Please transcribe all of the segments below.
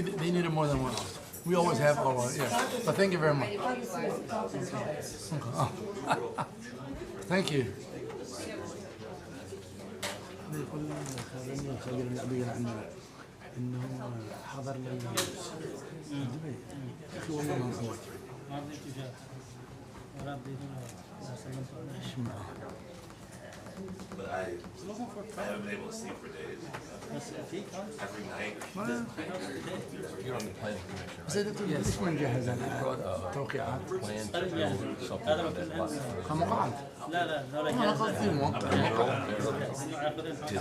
maybe they needed more than one. We always have our, yeah. But thank you very much. Okay. Oh. Thank you. انه حضر لي دبي اخي والله ما صوت ما رضيت جاء ولا رضيت But I haven't been able to sleep for days. Every night. You're on the planning commission, right? بس ليش ما نجهز التوقيعات؟ Plan to do something on that lot. كمقاعد؟ لا انا قصدي موقع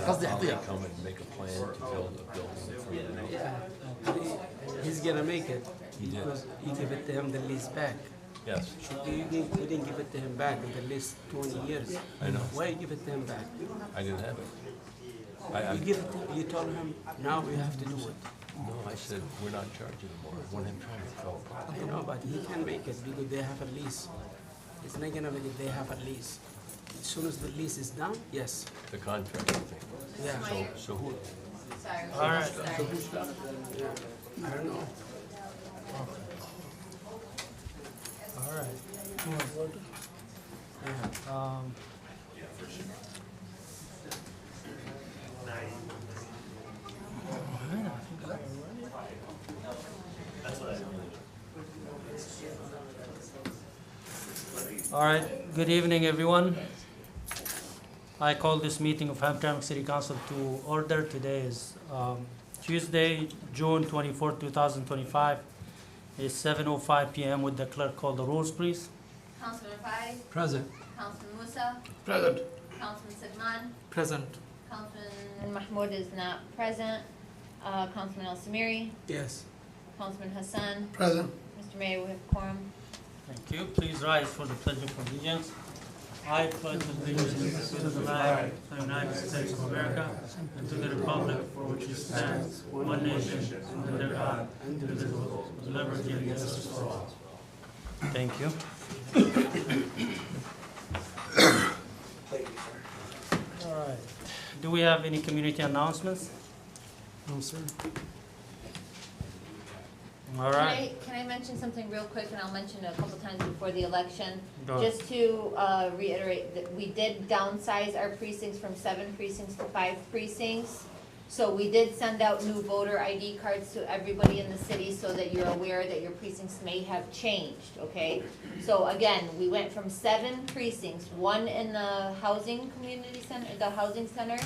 قصدي احتياط. Come and make a plan to build a building for the He's gonna make it He did. because he gave it to him the lease back. Yes, We didn't give it to him back in the lease 20 years. I know. Why you give it to him back? I didn't have it. You give it to, you told him now we have to do it. No, I said, we're not in charge anymore. When him trying to fell apart. I know, but he can make it because they have a lease. It's not gonna make it. They have a lease. As soon as the lease is done, yes. The contract, I think. Yeah. So who? Sorry. All right. So who's got it? Yeah. I don't know. All right. Yeah. All right. Good evening, everyone. I call this meeting of Hamtramck City Council to order. Today is Tuesday, June 24, 2025. It's 7:05 p.m. Would the clerk call the rules, please? Councilman Fai, Present. Councilman Musa, Present. Councilman Sigman, Present. Councilman Mahmoud is not present, Councilman El Samiri, Yes. Councilman Hassan, Present. Mr. Mayor, we have quorum. Thank you. Please rise for the Pledge of Allegiance. I pledge allegiance to the flag of the United States of America and to the republic for which it stands, one nation, under God, indivisible, with liberty and justice for all. Thank you. All right. Do we have any community announcements? No, sir. All right. Can I mention something real quick, and I'll mention it a couple times before the election? Go ahead. Just to reiterate that we did downsize our precincts from 7 precincts to 5 precincts. So we did send out new voter ID cards to everybody in the city so that you're aware that your precincts may have changed, okay? So again, we went from 7 precincts, 1 in the housing community center, the housing center,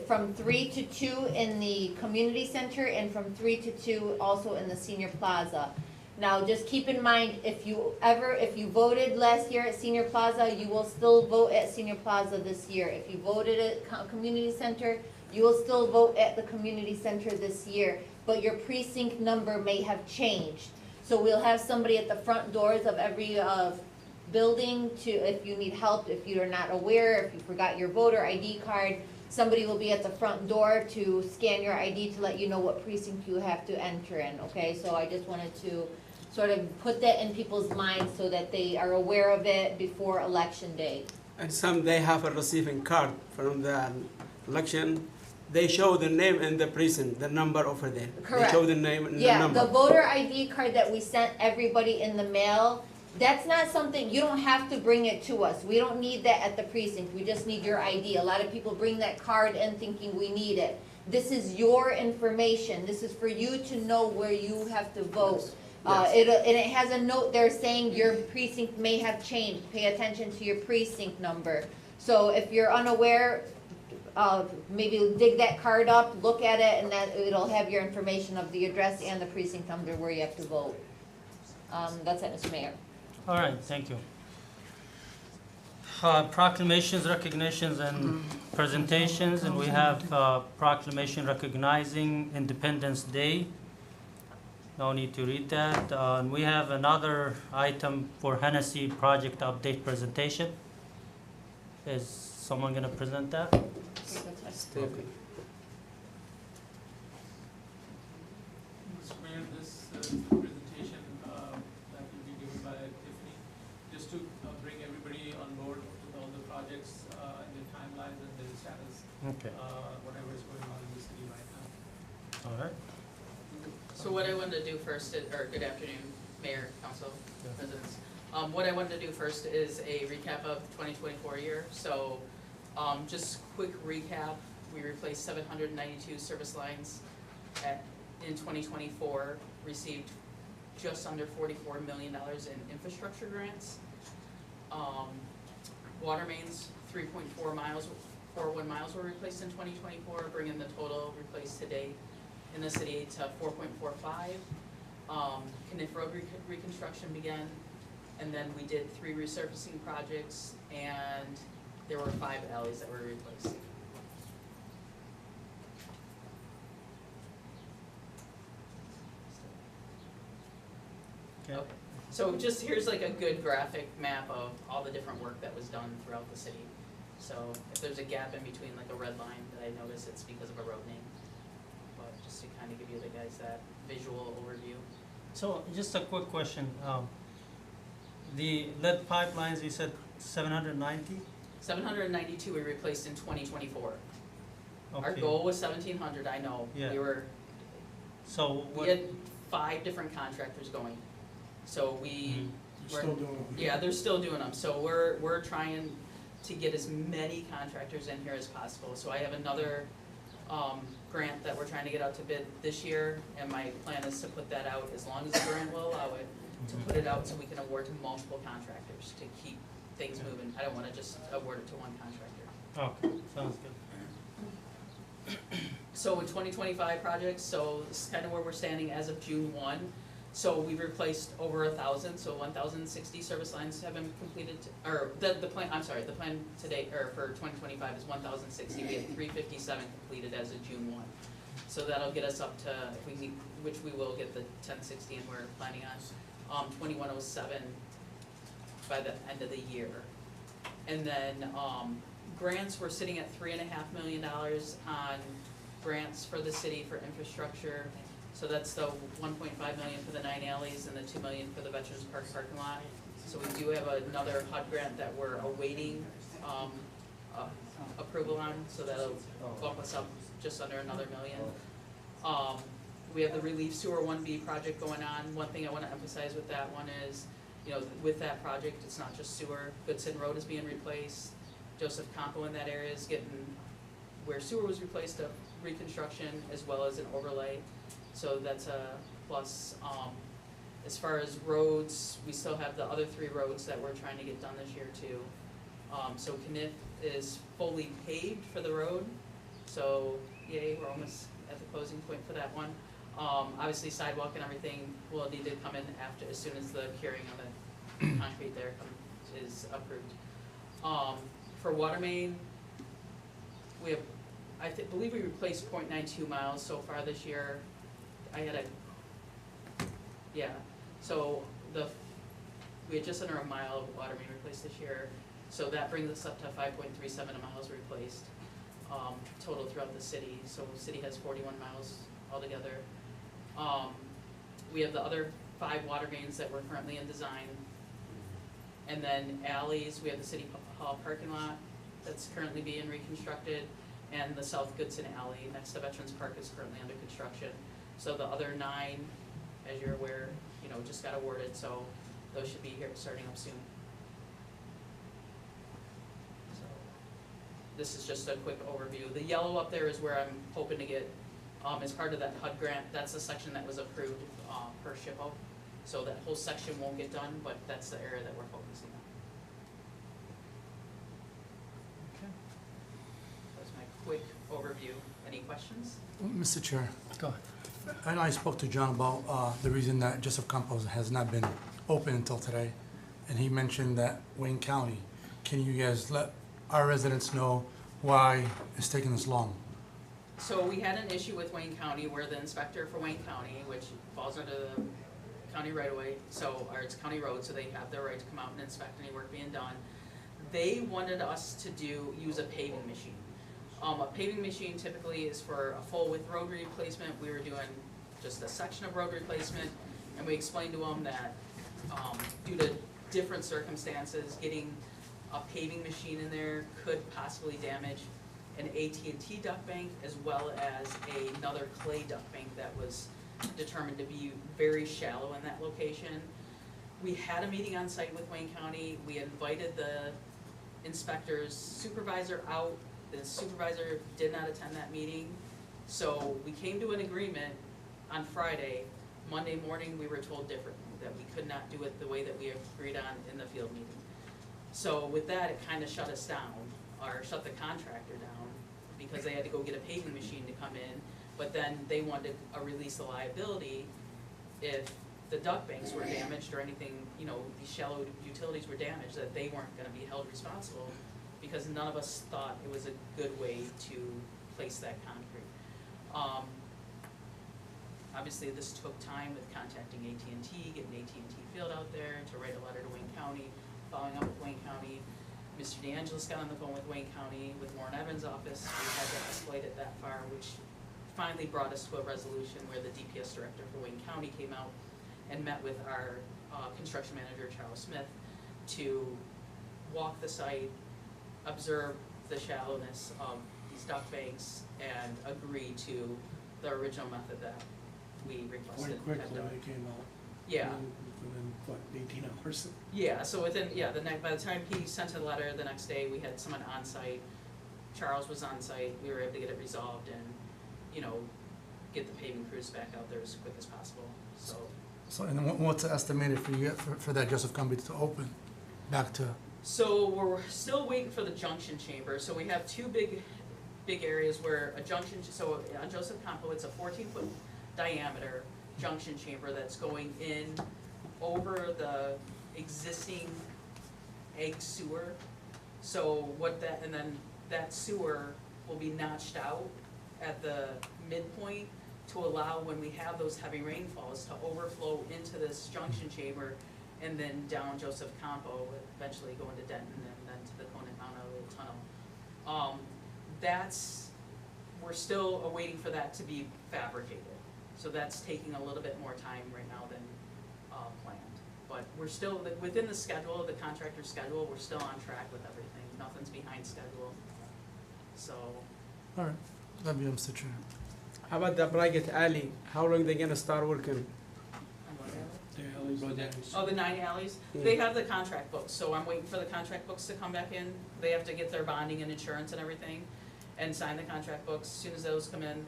from 3 to 2 in the community center, and from 3 to 2 also in the senior plaza. Now, just keep in mind, if you voted last year at Senior Plaza, you will still vote at Senior Plaza this year. If you voted at Community Center, you will still vote at the Community Center this year, but your precinct number may have changed. So we'll have somebody at the front doors of every building to, if you need help, if you're not aware, if you forgot your voter ID card, somebody will be at the front door to scan your ID to let you know what precinct you have to enter in, okay? So I just wanted to sort of put that in people's minds so that they are aware of it before election day. And some they have a receiving card from the election. They show the name and the precinct, the number over there. Correct. They show the name and the Yeah, number. the voter ID card that we sent everybody in the mail, that's not something, you don't have to bring it to us. We don't need that at the precinct, we just need your ID. A lot of people bring that card in thinking we need it. This is your information, this is for you to know where you have to vote. And it has a note there saying your precinct may have changed, pay attention to your precinct number. So if you're unaware, maybe dig that card up, look at it, and that it'll have your information of the address and the precinct number where you have to vote. That's it, Mr. Mayor. All right, thank you. Proclamations, recognitions, and presentations, and we have proclamation recognizing Independence Day. No need to read that. And we have another item for Hennessy project update presentation. Is someone going to present that? Stephen. Mr. Mayor, this presentation that will be given by Tiffany, just to bring everybody on board with all the projects and the timelines and the status, Okay. whatever is going on in the city right now. All right. So what I wanted to do first, or good afternoon, Mayor, Council, Presidents. What I wanted to do first is a recap of the 2024 year. So just quick recap, we replaced 792 service lines in 2024, received just under $44 million in infrastructure grants. Water mains, 3.4 miles, 4.1 miles were replaced in 2024, bringing the total replaced to date in the city to 4.45. Kniff Road reconstruction began, and then we did 3 resurfacing projects, and there were 5 alleys that were replaced. Okay. So just here's like a good graphic map of all the different work that was done throughout the city. So if there's a gap in between, like a red line that I notice, it's because of a road name. But just to kind of give you the guys that visual overview. So just a quick question. The lead pipelines, you said 790? 792 we replaced in 2024. Our Okay. goal was 1,700, I know. Yeah. So We what? had 5 different contractors going. So we, we're, yeah, they're still doing them. So we're trying to get as many contractors in here as possible. So I have another grant that we're trying to get out to bid this year, and my plan is to put that out, as long as the grant will allow it, to put it out so we can award to multiple contractors to keep things moving. I don't wanna just award it to one contractor. Okay, sounds good. So in 2025 projects, so this is kind of where we're standing as of June 1. So we've replaced over 1,000, so 1,060 service lines have been completed, or the plan, I'm sorry, the plan today, or for 2025 is 1,060. We have 357 completed as of June 1. So that'll get us up to, if we need, which we will get the 1060, and we're planning on 2107 by the end of the year. And then grants, we're sitting at $3.5 million on grants for the city for infrastructure. So that's the 1.5 million for the 9 alleys and the 2 million for the Veterans Park parking lot. So we do have another HUD grant that we're awaiting approval on, so that'll bump us up just under another $1 million. We have the Relief Sewer 1B project going on. One thing I want to emphasize with that one is, you know, with that project, it's not just sewer. Goodson Road is being replaced. Joseph Campo in that area is getting, where sewer was replaced, a reconstruction as well as an overlay. So that's a plus. As far as roads, we still have the other 3 roads that we're trying to get done this year too. So Kniff is fully paved for the road. So yay, we're almost at the closing point for that one. Obviously sidewalk and everything will need to come in after, as soon as the curing of the concrete there is approved. For water main, we have, I believe we replaced 0.92 miles so far this year. So we had just under a mile of water main replaced this year. So that brings us up to 5.37 miles replaced, total throughout the city. So the city has 41 miles altogether. We have the other 5 water mains that we're currently in design. And then alleys, we have the City Hall parking lot that's currently being reconstructed, and the South Goodson Alley next to Veterans Park is currently under construction. So the other 9, as you're aware, you know, just got awarded, so those should be here starting up soon. So this is just a quick overview. The yellow up there is where I'm hoping to get, as part of that HUD grant, that's the section that was approved per SHPO. So that whole section won't get done, but that's the area that we're focusing on. Okay. That's my quick overview. Any questions? Mr. Chair, Go ahead. I know I spoke to John about the reason that Joseph Campos has not been open until today, and he mentioned that Wayne County. Can you guys let our residents know why it's taking this long? So we had an issue with Wayne County where the inspector for Wayne County, which falls under the county right away, or it's county road, so they have the right to come out and inspect any work being done. They wanted us to use a paving machine. A paving machine typically is for a full width road replacement. We were doing just a section of road replacement, and we explained to them that due to different circumstances, getting a paving machine in there could possibly damage an AT&T duct bank as well as another clay duct bank that was determined to be very shallow in that location. We had a meeting on site with Wayne County, we invited the inspector's supervisor out, the supervisor did not attend that meeting. So we came to an agreement on Friday. Monday morning, we were told differently, that we could not do it the way that we agreed on in the field meeting. So with that, it kind of shut us down, or shut the contractor down, because they had to go get a paving machine to come in, but then they wanted a release of liability if the duct banks were damaged or anything, you know, these shallow utilities were damaged, that they weren't gonna be held responsible, because none of us thought it was a good way to place that concrete. Obviously, this took time with contacting AT&T, getting AT&T field out there, to write a letter to Wayne County, following up with Wayne County. Mr. DeAngelis got on the phone with Wayne County, with Warren Evans' office, we had to escalate it that far, which finally brought us to a resolution where the DPS director for Wayne County came out and met with our construction manager, Charles Smith, to walk the site, observe the shallowness of these duct banks, and agree to the original method that we requested. Quite quickly, they came out. Yeah. Within, what, 18 hours? Yeah, so within, yeah, by the time he sent a letter, the next day, we had someone on site. Charles was on site, we were able to get it resolved and, you know, get the paving crews back out there as quick as possible, so. So, and then what's estimated for you, for that Joseph Company to open back to? So we're still waiting for the junction chamber, so we have two big areas where a junction, so on Joseph Campo, it's a 14-foot diameter junction chamber that's going in over the existing egg sewer. So what that, and then that sewer will be notched out at the midpoint to allow, when we have those heavy rainfalls, to overflow into this junction chamber and then down Joseph Campo, eventually going to Denton and then to the Connemara Tunnel. We're still awaiting for that to be fabricated. So that's taking a little bit more time right now than planned. But we're still, within the schedule, the contractor's schedule, we're still on track with everything. Nothing's behind schedule. So. All right, love you, Mr. Chair. How about the Braggett Alley? How long they gonna start working? The alleys, Oh, the 9 alleys? Yeah. They have the contract books, so I'm waiting for the contract books to come back in. They have to get their bonding and insurance and everything and sign the contract books. As soon as those come in,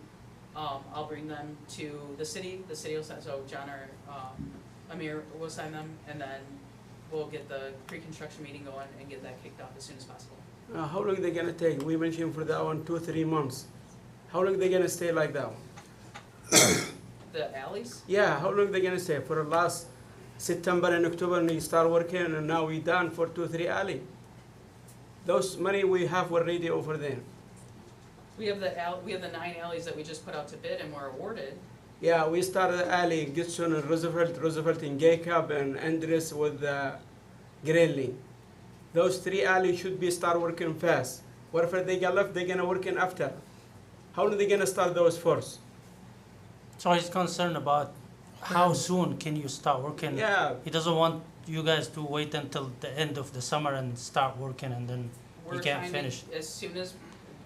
I'll bring them to the city. The city will sign, so John or Amir will sign them, and then we'll get the pre-construction meeting going and get that kicked off as soon as possible. How long they gonna take? We mentioned for that one 2-3 months. How long they gonna stay like that? The alleys? Yeah, how long they gonna stay? For the last September and October, and we start working, and now we done for 2-3 alley. Those money we have already over there. We have the 9 alleys that we just put out to bid and were awarded. Yeah, we started the alley, Gibson and Roosevelt and Jacob and Andres with Greenlee. Those 3 alleys should be start working fast. Whatever they got left, they're gonna work in after. How are they gonna start those first? So he's concerned about how soon can you start working? Yeah, He doesn't want you guys to wait until the end of the summer and start working and then you We're can't trying finish. to, as soon as,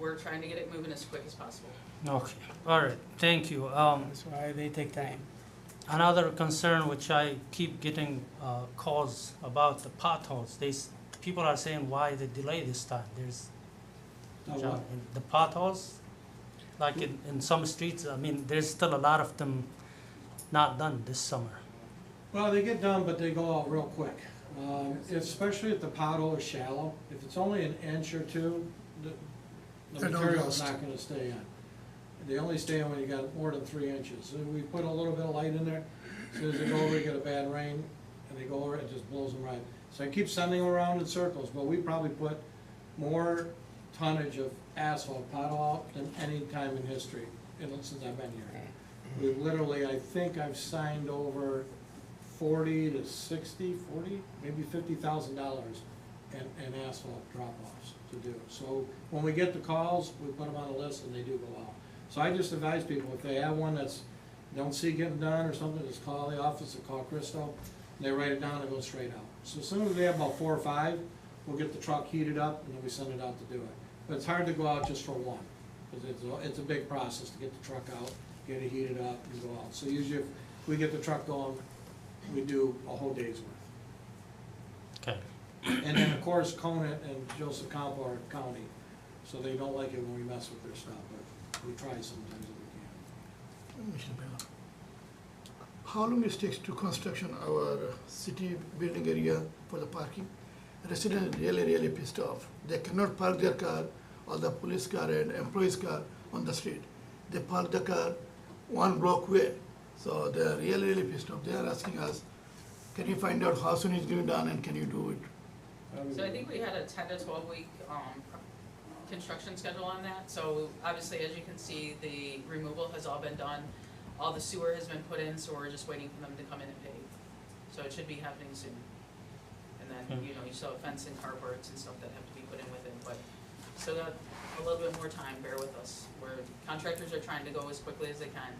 we're trying to get it moving as quick as possible. Okay, all right, thank you. that's why they take time. Another concern which I keep getting calls about the potholes. People are saying why the delay this time. There's what? the potholes, like in some streets. I mean, there's still a lot of them not done this summer. Well, they get done, but they go out real quick. Especially if the pothole is shallow. If it's only an inch or two, the They don't material's rust. not gonna stay in. They only stay in when you got more than 3 inches. So we put a little bit of light in there. As soon as they go over, you get a bad rain, and they go over, it just blows them right. So I keep sending them around in circles, but we probably put more tonnage of asphalt pothole out than any time in history, since I've been here. We literally, I think I've signed over 40 to 60, 40, maybe $50,000 in asphalt drop-offs to do. So when we get the calls, we put them on the list and they do go out. So I just advise people, if they have one that's, don't see getting done or something, just call the office or call Christo. They write it down and go straight out. So as soon as we have about 4 or 5, we'll get the truck heated up and then we send it out to do it. But it's hard to go out just for one, because it's a big process to get the truck out get it heated up and go out. So usually if we get the truck going, we do a whole day's worth. Okay. And then, of course, Conant and Joseph Campo are county, so they don't like it when we mess with their stuff, but we try sometimes if we can. Mr. Bella, how long it takes to construction our city building area for the parking? Residents really pissed off. They cannot park their car or the police car and employees' car on the street. They park the car one block away. So they are really pissed off. They are asking us, can you find out how soon it's going to be done and can you do it? So I think we had a 10 to 12 week construction schedule on that. So obviously, as you can see, the removal has all been done. All the sewer has been put in, so we're just waiting for them to come in and pave. So it should be happening soon. And then, you know, you still have fence and carports and stuff that have to be put in with it, but still got a little bit more time, bear with us. Where contractors are trying to go as quickly as they can.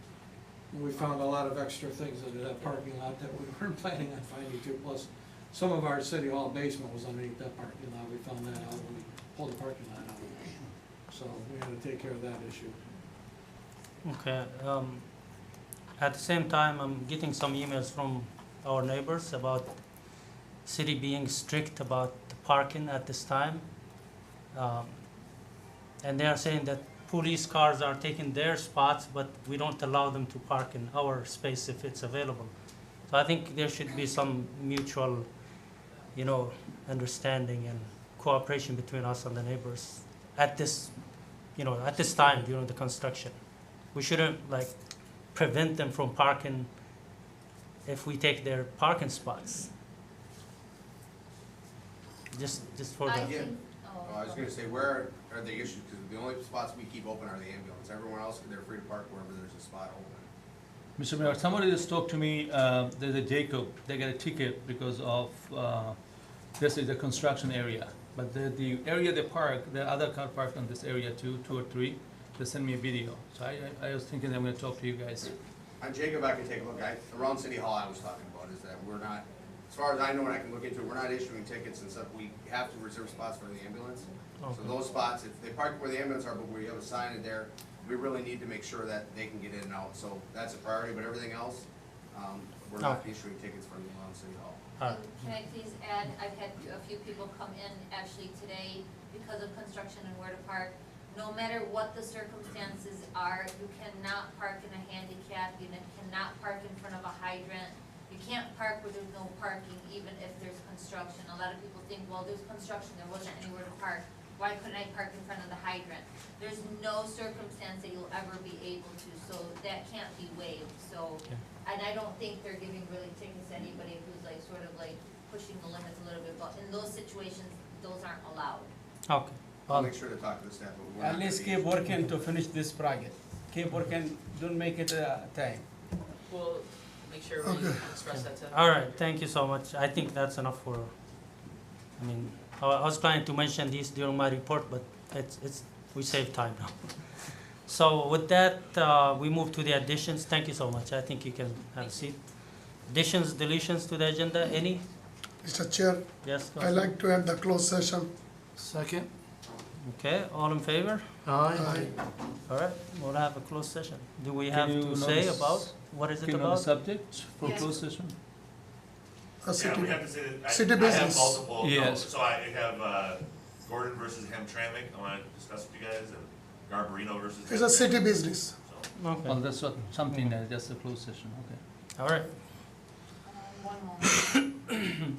We found a lot of extra things in that parking lot that we weren't planning on finding too, plus some of our city hall basement was underneath that parking lot. We found that out when we pulled the parking lot out. So we had to take care of that issue. Okay, at the same time, I'm getting some emails from our neighbors about city being strict about the parking at this time. And they are saying that police cars are taking their spots, but we don't allow them to park in our space if it's available. So I think there should be some mutual, you know, understanding and cooperation between us and the neighbors at this, you know, at this time during the construction. We shouldn't like prevent them from parking if we take their parking spots. Just for I the, think, I was gonna say, where are the issues, because the only spots we keep open are the ambulance, everyone else, they're free to park wherever there's a spot open. Mr. Mayor, somebody just talked to me, there's a Jacob, they got a ticket because of, this is the construction area. But the area they park, the other car parked on this area too, 2 or 3, they sent me a video. So I was thinking I'm gonna talk to you guys. On Jacob, I can take a look, around City Hall I was talking about, is that we're not, as far as I know and I can look into it, we're not issuing tickets and stuff, we have to reserve spots for the ambulance. So Okay. those spots, if they park where the ambulance are, but we have a sign in there, we really need to make sure that they can get in and out, so that's a priority, but everything else, we're not Okay. issuing tickets for the around City Hall. Alright. can I please add, I've had a few people come in actually today because of construction and where to park. No matter what the circumstances are, you cannot park in a handicap, you cannot park in front of a hydrant. You can't park where there's no parking, even if there's construction. A lot of people think, well, there's construction, there wasn't anywhere to park. Why couldn't I park in front of the hydrant? There's no circumstance that you'll ever be able to, so that can't be waived, so. Okay. And I don't think they're giving really tickets to anybody who's like, sort of like pushing the limits a little bit, but in those situations, those aren't allowed. Okay. I'll Well, make sure to talk to the staff, but we're not At least gonna keep be- working to finish this project. Keep working, don't make it a time. We'll make sure we Okay. express that to. all right, thank you so much. I think that's enough for, I mean, I was planning to mention these during my report, but we save time now. So with that, we move to the additions. Thank you so much. I think you can have a seat. Additions, deletions to the agenda, any? Mr. Chair, Yes? I like to have the closed session. Second? Okay, all in favor? Aye. All right, we'll have a closed session. Do we Can have you to know say the about, what is it Can you know the about? subject for Yes. closed session? A city, Yeah, we have to say that, city I have business. multiple, no, Yes. so I have, Gordon versus Hamtramck, I wanna discuss with you guys, and Garbarino versus. it's a Hamtramck. city business. So, Okay, Well, that's what, something, just a closed session, okay. all right. One moment.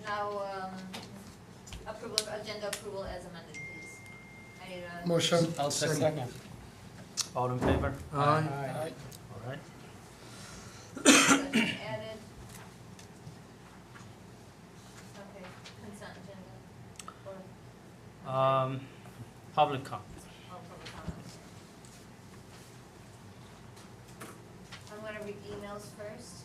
Now, approval, agenda approval as amended, please. I need a. Motion. I'll second. All in favor? Aye. All right. Session added. Okay, consent agenda. Or, Public comment. public comments. I'm gonna read emails first.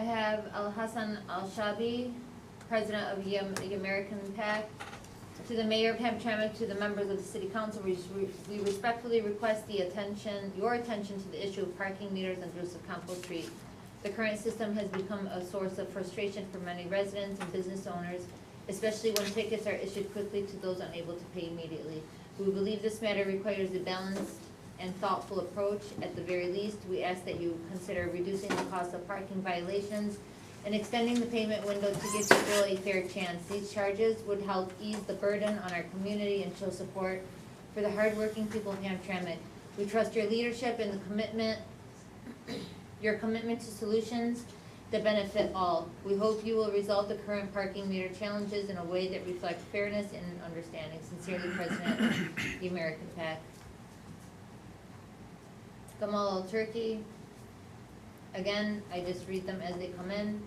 I have Al Hassan Al Shabi, President of the American PAC. To the Mayor of Hamtramck, to the members of the City Council, we respectfully request your attention to the issue of parking meters on Joseph Campbell Street. The current system has become a source of frustration for many residents and business owners, especially when tickets are issued quickly to those unable to pay immediately. We believe this matter requires a balanced and thoughtful approach. At the very least, we ask that you consider reducing the cost of parking violations and extending the payment window to give people a fair chance. These charges would help ease the burden on our community and show support for the hardworking people of Hamtramck. We trust your leadership and your commitment to solutions that benefit all. We hope you will resolve the current parking meter challenges in a way that reflects fairness and understanding. Sincerely, President of the American PAC. Gamal Al-Turki. Again, I just read them as they come in.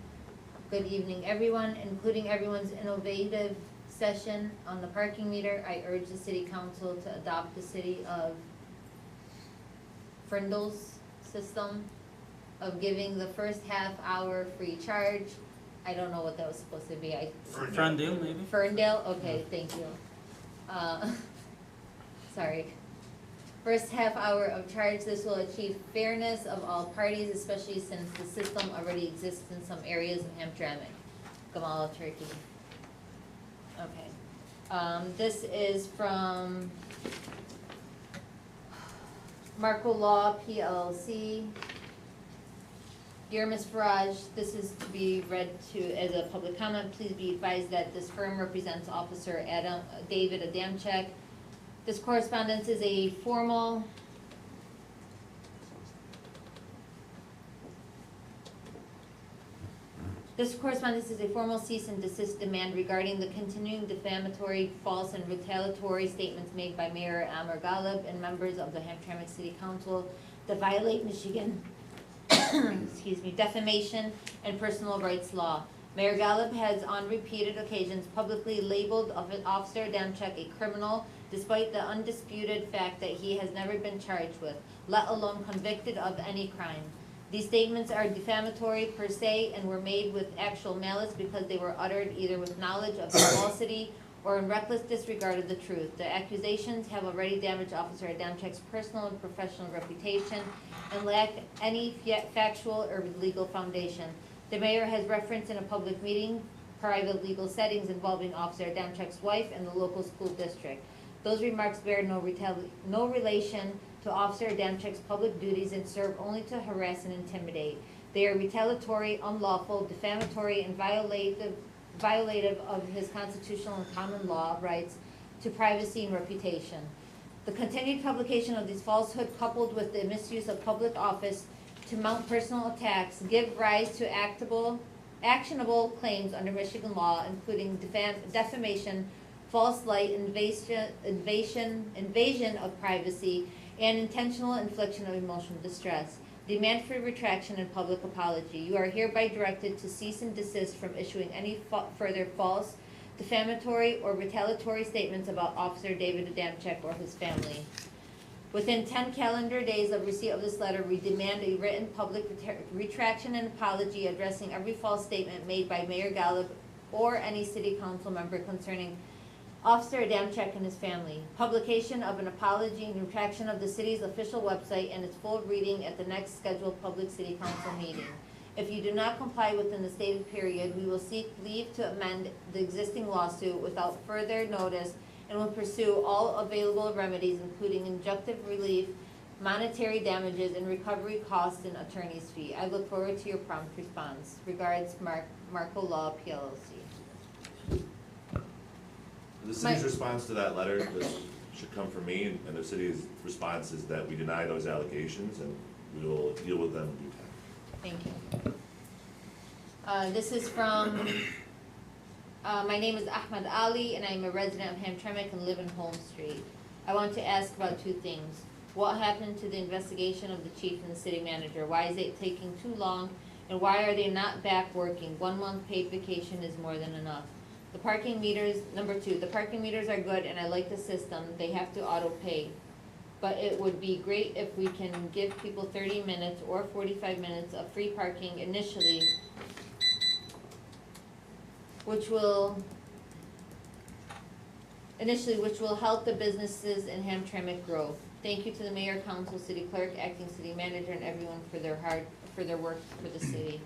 Good evening, everyone, including everyone's innovative session on the parking meter. I urge the City Council to adopt the City of Ferndale's system of giving the first half hour free charge. I don't know what that was supposed to be. Ferndale, maybe? Ferndale, okay, thank you. Sorry. First half hour of charge. This will achieve fairness of all parties, especially since the system already exists in some areas of Hamtramck. Gamal Turkey. Okay. This is from Marco Law PLC. Dear Ms. Faraj, this is to be read as a public comment. Please be advised that this firm represents Officer David Adamczyk. This correspondence is a formal cease and desist demand regarding the continuing defamatory, false, and retaliatory statements made by Mayor Amr Ghalib and members of the Hamtramck City Council that violate Michigan defamation and personal rights law. Mayor Ghalib has on repeated occasions publicly labeled Officer Adamczyk a criminal, despite the undisputed fact that he has never been charged with, let alone convicted of any crime. These statements are defamatory per se and were made with actual malice because they were uttered either with knowledge of the falsity or in reckless disregard of the truth. The accusations have already damaged Officer Adamczyk's personal and professional reputation and lack any factual or legal foundation. The mayor has referenced in a public meeting private legal settings involving Officer Adamczyk's wife and the local school district. Those remarks bear no relation to Officer Adamczyk's public duties and serve only to harass and intimidate. They are retaliatory, unlawful, defamatory, and violative of his constitutional and common law rights to privacy and reputation. The continued publication of these falsehoods, coupled with the misuse of public office to mount personal attacks, give rise to actionable claims under Michigan law, including defamation, false light, invasion of privacy, and intentional infliction of emotional distress. Demand for retraction and public apology. You are hereby directed to cease and desist from issuing any further false, defamatory, or retaliatory statements about Officer David Adamczyk or his family. Within 10 calendar days of receipt of this letter, we demand a written public retraction and apology addressing every false statement made by Mayor Ghalib or any city council member concerning Officer Adamczyk and his family. Publication of an apology and retraction of the city's official website and its full reading at the next scheduled public city council meeting. If you do not comply within the stated period, we will seek leave to amend the existing lawsuit without further notice and will pursue all available remedies, including injunctive relief, monetary damages, and recovery costs and attorney's fee. I look forward to your prompt response. Regards, Marco Law, PLLC. The city's response to that letter should come from me, and the city's response is that we deny those allegations and we will deal with them in due time. Thank you. This is from, my name is Ahmad Ali, and I'm a resident of Hamtramck and live in Holmes Street. I want to ask about two things. What happened to the investigation of the chief and the city manager? Why is it taking too long? And why are they not back working? 1 month paid vacation is more than enough. The parking meters, number two, the parking meters are good and I like the system. They have to auto pay. but it would be great if we can give people 30 minutes or 45 minutes of free parking initially, which will help the businesses in Hamtramck grow. Thank you to the mayor, council, city clerk, acting city manager, and everyone for their work for the city.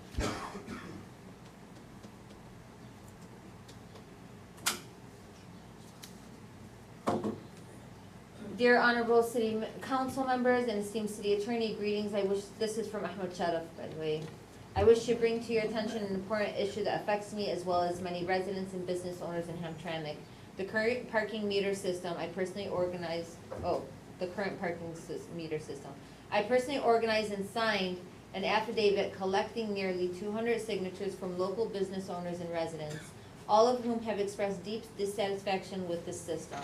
Dear honorable city council members and esteemed city attorney, greetings. This is from Ahmed Sharaf, by the way. I wish to bring to your attention an important issue that affects me as well as many residents and business owners in Hamtramck. The current parking meter system, I personally organized and signed an affidavit collecting nearly 200 signatures from local business owners and residents, all of whom have expressed deep dissatisfaction with this system.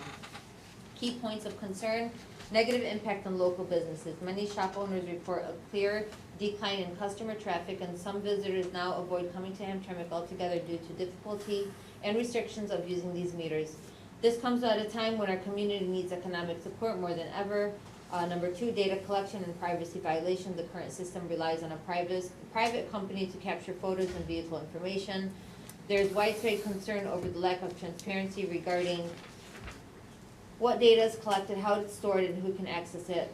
Key points of concern: negative impact on local businesses. Many shop owners report a clear decline in customer traffic, and some visitors now avoid coming to Hamtramck altogether due to difficulty and restrictions of using these meters. This comes at a time when our community needs economic support more than ever. Number 2, data collection and privacy violation. The current system relies on a private company to capture photos and vehicle information. There's widespread concern over the lack of transparency regarding what data is collected, how it's stored, and who can access it,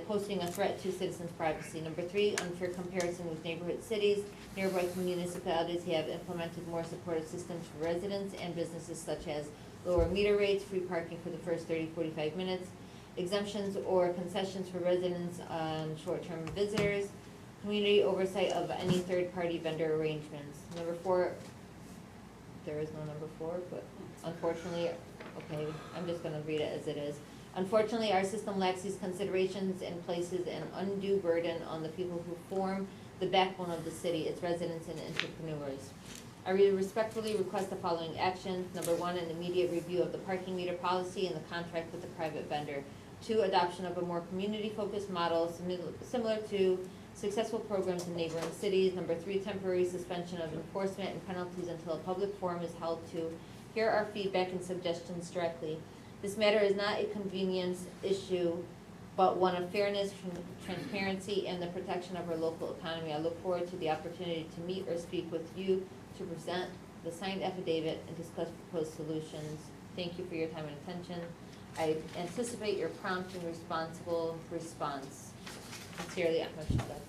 posing a threat to citizens' privacy. Number 3, unfair comparison with neighborhood cities. Nearby municipalities have implemented more supportive systems for residents and businesses, such as lower meter rates, free parking for the first 30-45 minutes, exemptions or concessions for residents and short-term visitors, community oversight of any third-party vendor arrangements. Number 4, there is no number 4, but unfortunately, okay, I'm just gonna read it as it is. Unfortunately, our system lacks these considerations and places an undue burden on the people who form the backbone of the city, its residents and entrepreneurs. I respectfully request the following action. Number 1, an immediate review of the parking meter policy and the contract with the private vendor. 2, adoption of a more community-focused model similar to successful programs in neighboring cities. Number 3, temporary suspension of enforcement and penalties until a public forum is held to hear our feedback and suggestions directly. This matter is not a convenience issue, but one of fairness, transparency, and the protection of our local economy. I look forward to the opportunity to meet or speak with you to present the signed affidavit and discuss proposed solutions. Thank you for your time and attention. I anticipate your prompt and responsible response. Sincerely, Ahmed Sharaf.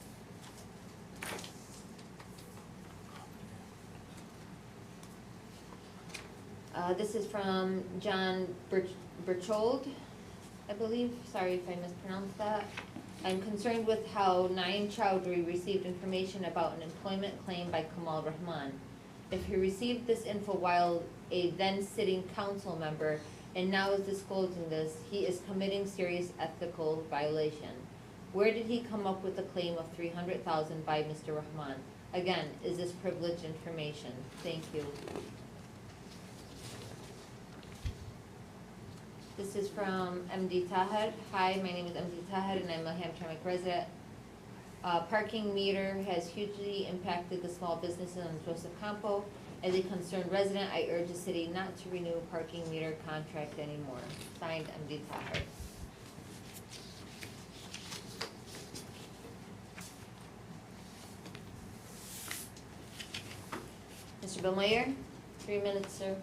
This is from John Berchold, I believe. Sorry if I mispronounced that. I'm concerned with how Naeem Chowdhury received information about an employment claim by Kamal Rahman. If he received this info while a then sitting council member and now is disclosing this, he is committing serious ethical violation. Where did he come up with the claim of $300,000 by Mr. Rahman? Again, is this privileged information? Thank you. This is from MD Tahir. Hi, my name is MD Tahir and I'm a Hamtramck resident. Parking meter has hugely impacted the small businesses on Joseph Campo. As a concerned resident, I urge the city not to renew a parking meter contract anymore. Signed, MD Tahir. Mr. Billmeyer, 3 minutes, sir.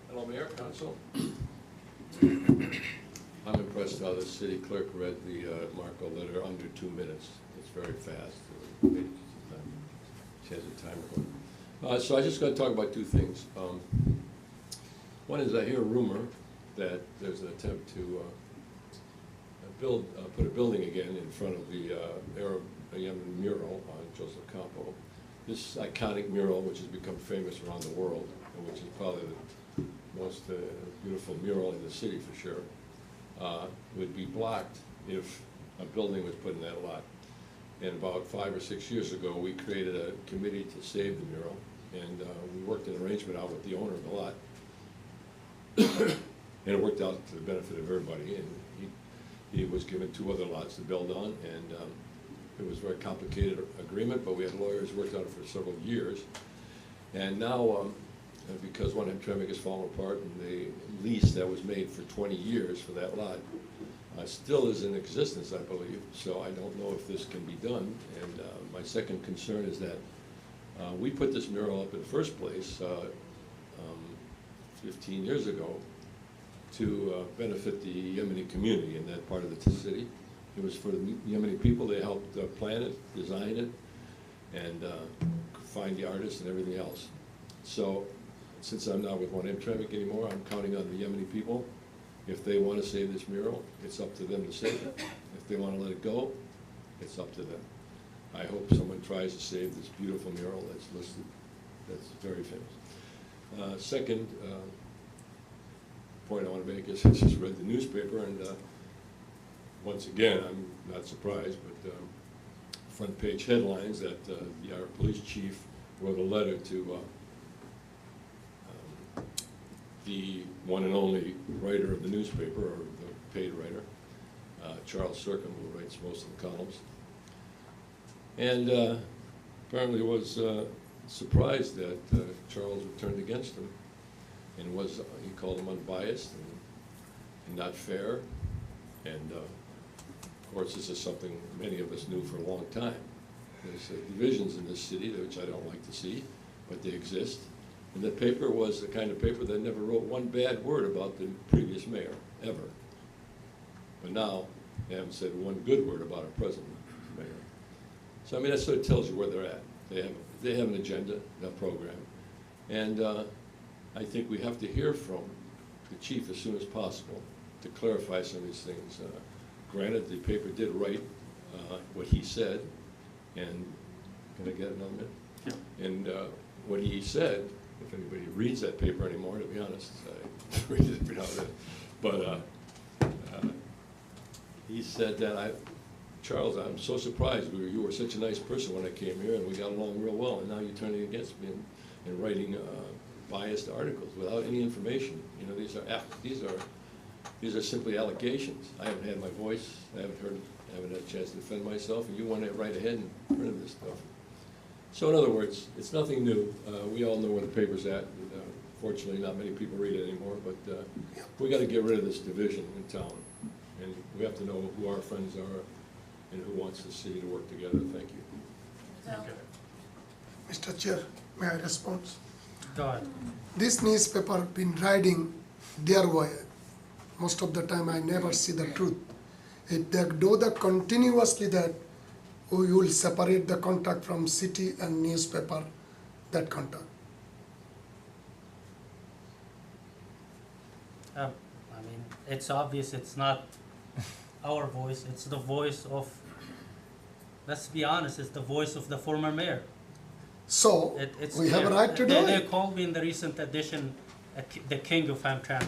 Hello, Mayor, Council. I'm impressed how the city clerk read the Marco letter under 2 minutes. It's very fast. She has a timer going. So I just got to talk about 2 things. One is I hear a rumor that there's an attempt to put a building again in front of the Arab Yemen mural on Joseph Campo. This iconic mural, which has become famous around the world, and which is probably the most beautiful mural in the city for sure, would be blocked if a building was put in that lot. And about 5 or 6 years ago, we created a committee to save the mural, and we worked an arrangement out with the owner of the lot. And it worked out to the benefit of everybody, and he was given 2 other lots to build on, and it was a very complicated agreement, but we had lawyers worked on it for several years. And now, because One Hamtramck has fallen apart and the lease that was made for 20 years for that lot still is in existence, I believe, so I don't know if this can be done. And my second concern is that we put this mural up in the first place 15 years ago to benefit the Yemeni community in that part of the city. It was for the Yemeni people. They helped plan it, design it, and find the artists and everything else. So since I'm not with One Hamtramck anymore, I'm counting on the Yemeni people. If they want to save this mural, it's up to them to save it. If they want to let it go, it's up to them. I hope someone tries to save this beautiful mural that's listed, that's very famous. Second point I want to make is I just read the newspaper, and once again, I'm not surprised, but front page headlines that our police chief wrote a letter to the one and only writer of the newspaper, or the paid writer, Charles Sircom, who writes most of the columns. And apparently was surprised that Charles turned against him, and he called him unbiased and not fair. And of course, this is something many of us knew for a long time. There's divisions in this city, which I don't like to see, but they exist. And the paper was the kind of paper that never wrote one bad word about the previous mayor, ever. But now, they haven't said one good word about our present mayor. So I mean, that sort of tells you where they're at. They have an agenda, a program. And I think we have to hear from the chief as soon as possible to clarify some of these things. Granted, the paper did write what he said, and can I get another minute? Yeah. And what he said, if anybody reads that paper anymore, to be honest, I read it every now and then. But he said that Charles, I'm so surprised. You were such a nice person when I came here, and we got along real well, and now you're turning against me and writing biased articles without any information. You know, these are simply allegations. I haven't had my voice. I haven't had a chance to defend myself, and you went right ahead and printed this stuff. So in other words, it's nothing new. We all know where the paper's at. Fortunately, not many people read it anymore, but we got to get rid of this division in town, and we have to know who our friends are and who wants the city to work together. Thank you. Mr. Chair, may I respond? Go ahead. This newspaper been writing their way. Most of the time I never see the truth. If they do that continuously, that we will separate the contact from city and newspaper, that contact. I mean, it's obvious it's not our voice, it's the voice of, let's be honest, it's the voice of the former mayor. So, It's we have a clear. right to do They it. called me in the recent edition the king of Hamtramck.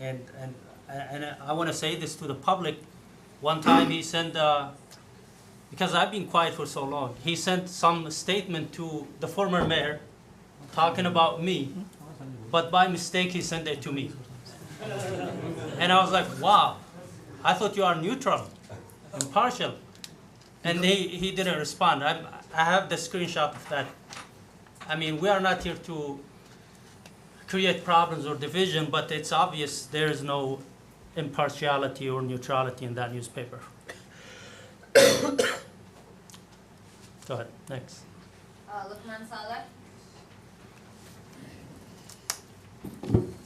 And I want to say this to the public. One time he sent, because I've been quiet for so long, he sent some statement to the former mayor talking about me, but by mistake he sent it to me. And I was like, wow, I thought you are neutral, impartial. And he didn't respond. I have the screenshot of that. I mean, we are not here to create problems or division, but it's obvious there is no impartiality or neutrality in that newspaper. Go ahead, next. Lukman Saleh.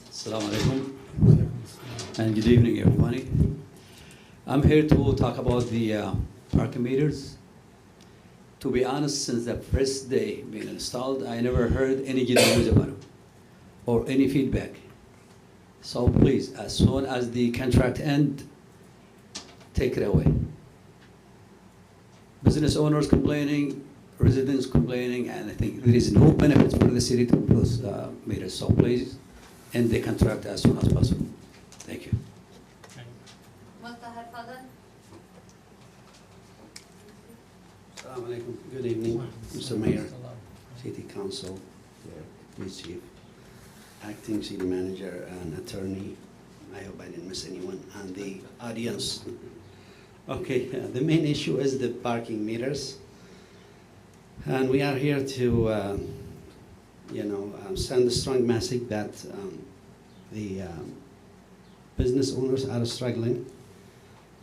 Assalamu alaikum and good evening everybody. I'm here to talk about the parking meters. To be honest, since the first day being installed, I never heard any good news about them or any feedback. So please, as soon as the contract ends, take it away. Business owners complaining, residents complaining, and I think there is no benefits for the city to those meters. So please, end the contract as soon as possible. Thank you. Mustafa Fadl. Assalamu alaikum. Good evening, Mr. Mayor, City Council, Police Chief, Acting City Manager, and Attorney. I hope I didn't miss anyone, and the audience. Okay, the main issue is the parking meters. And we are here to send a strong message that the business owners are struggling.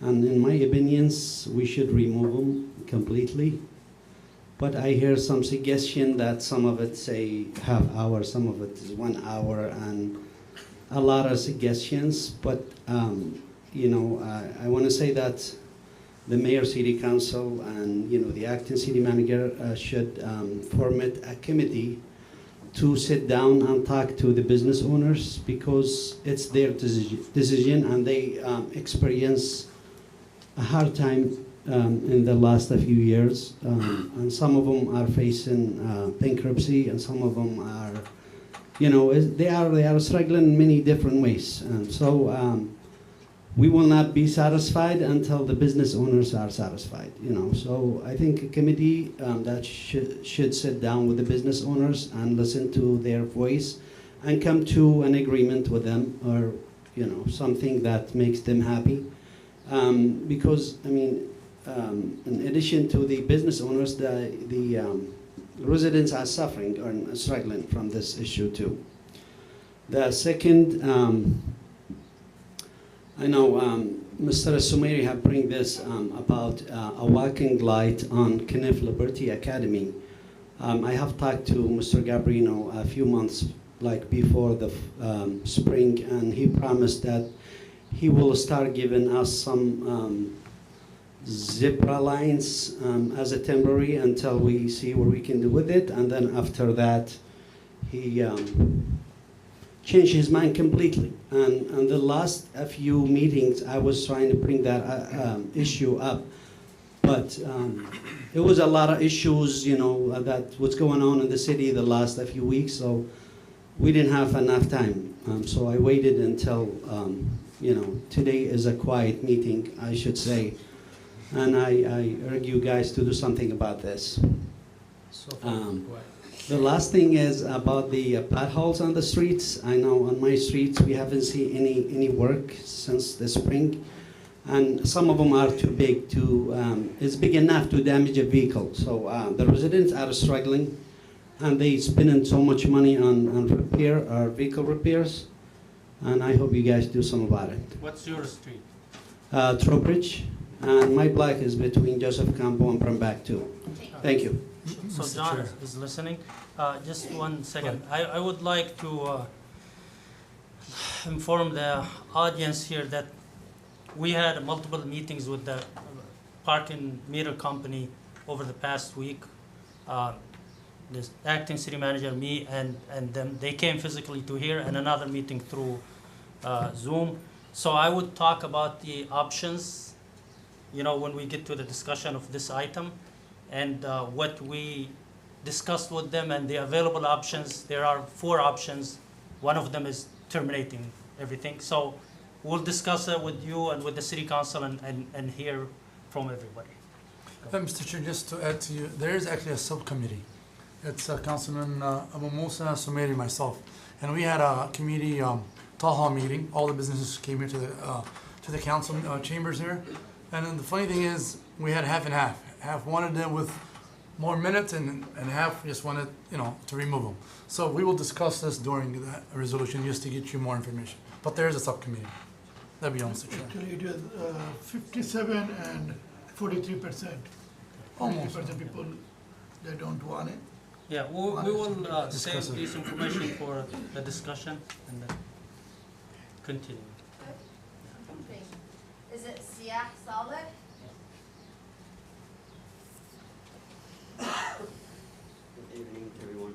And in my opinions, we should remove them completely. But I hear some suggestion that some of it say half hour, some of it is 1 hour, and a lot of suggestions. But I want to say that the mayor, city council, and the acting city manager should format a committee to sit down and talk to the business owners, because it's their decision and they experience a hard time in the last few years, and some of them are facing bankruptcy, and some of them are, they are struggling in many different ways. And so we will not be satisfied until the business owners are satisfied. So I think a committee that should sit down with the business owners and listen to their voice and come to an agreement with them, or something that makes them happy. Because in addition to the business owners, the residents are suffering or struggling from this issue too. The second, I know Mr. Sumairi have bring this about a walking light on Kniff Liberty Academy. I have talked to Mr. Gabrino a few months before the spring, and he promised that he will start giving us some zebra lines as a temporary until we see what we can do with it. And then after that, he changed his mind completely. And the last few meetings, I was trying to bring that issue up. But it was a lot of issues, that what's going on in the city the last few weeks. So we didn't have enough time. So I waited until, today is a quiet meeting, I should say. And I urge you guys to do something about this. The last thing is about the potholes on the streets. I know on my streets we haven't seen any work since the spring. And some of them are too big it's big enough to damage a vehicle. So the residents are struggling, and they spending so much money on repair or vehicle repairs. And I hope you guys do something about it. What's your street? Trowbridge, and my block is between Joseph Campo and Brumback too. Thank you. So John is listening. Just 1 second. I would like to inform the audience here that we had multiple meetings with the parking meter company over the past week. The acting city manager, me, and them, they came physically to here, and another meeting through Zoom. So I would talk about the options, when we get to the discussion of this item, and what we discussed with them and the available options. There are 4 options. One of them is terminating everything. So we'll discuss it with you and with the city council and hear from everybody. Mr. Chair, just to add to you, there is actually a subcommittee. It's Councilman Abu Musa, Sumairi, myself, and we had a committee town hall meeting. All the businesses came here to the council chambers here, and then the funny thing is we had half and half. Half wanted them with more minutes, and half just wanted to remove them. So we will discuss this during the resolution just to get you more information. But there is a subcommittee. That'll be on, Mr. Chair. Actually, it is 57 and 43%. Almost. 40% people, they don't want it. Yeah, we will Discuss save it. this information for the discussion and then continue. Is it Siah Saleh? Good evening, everyone.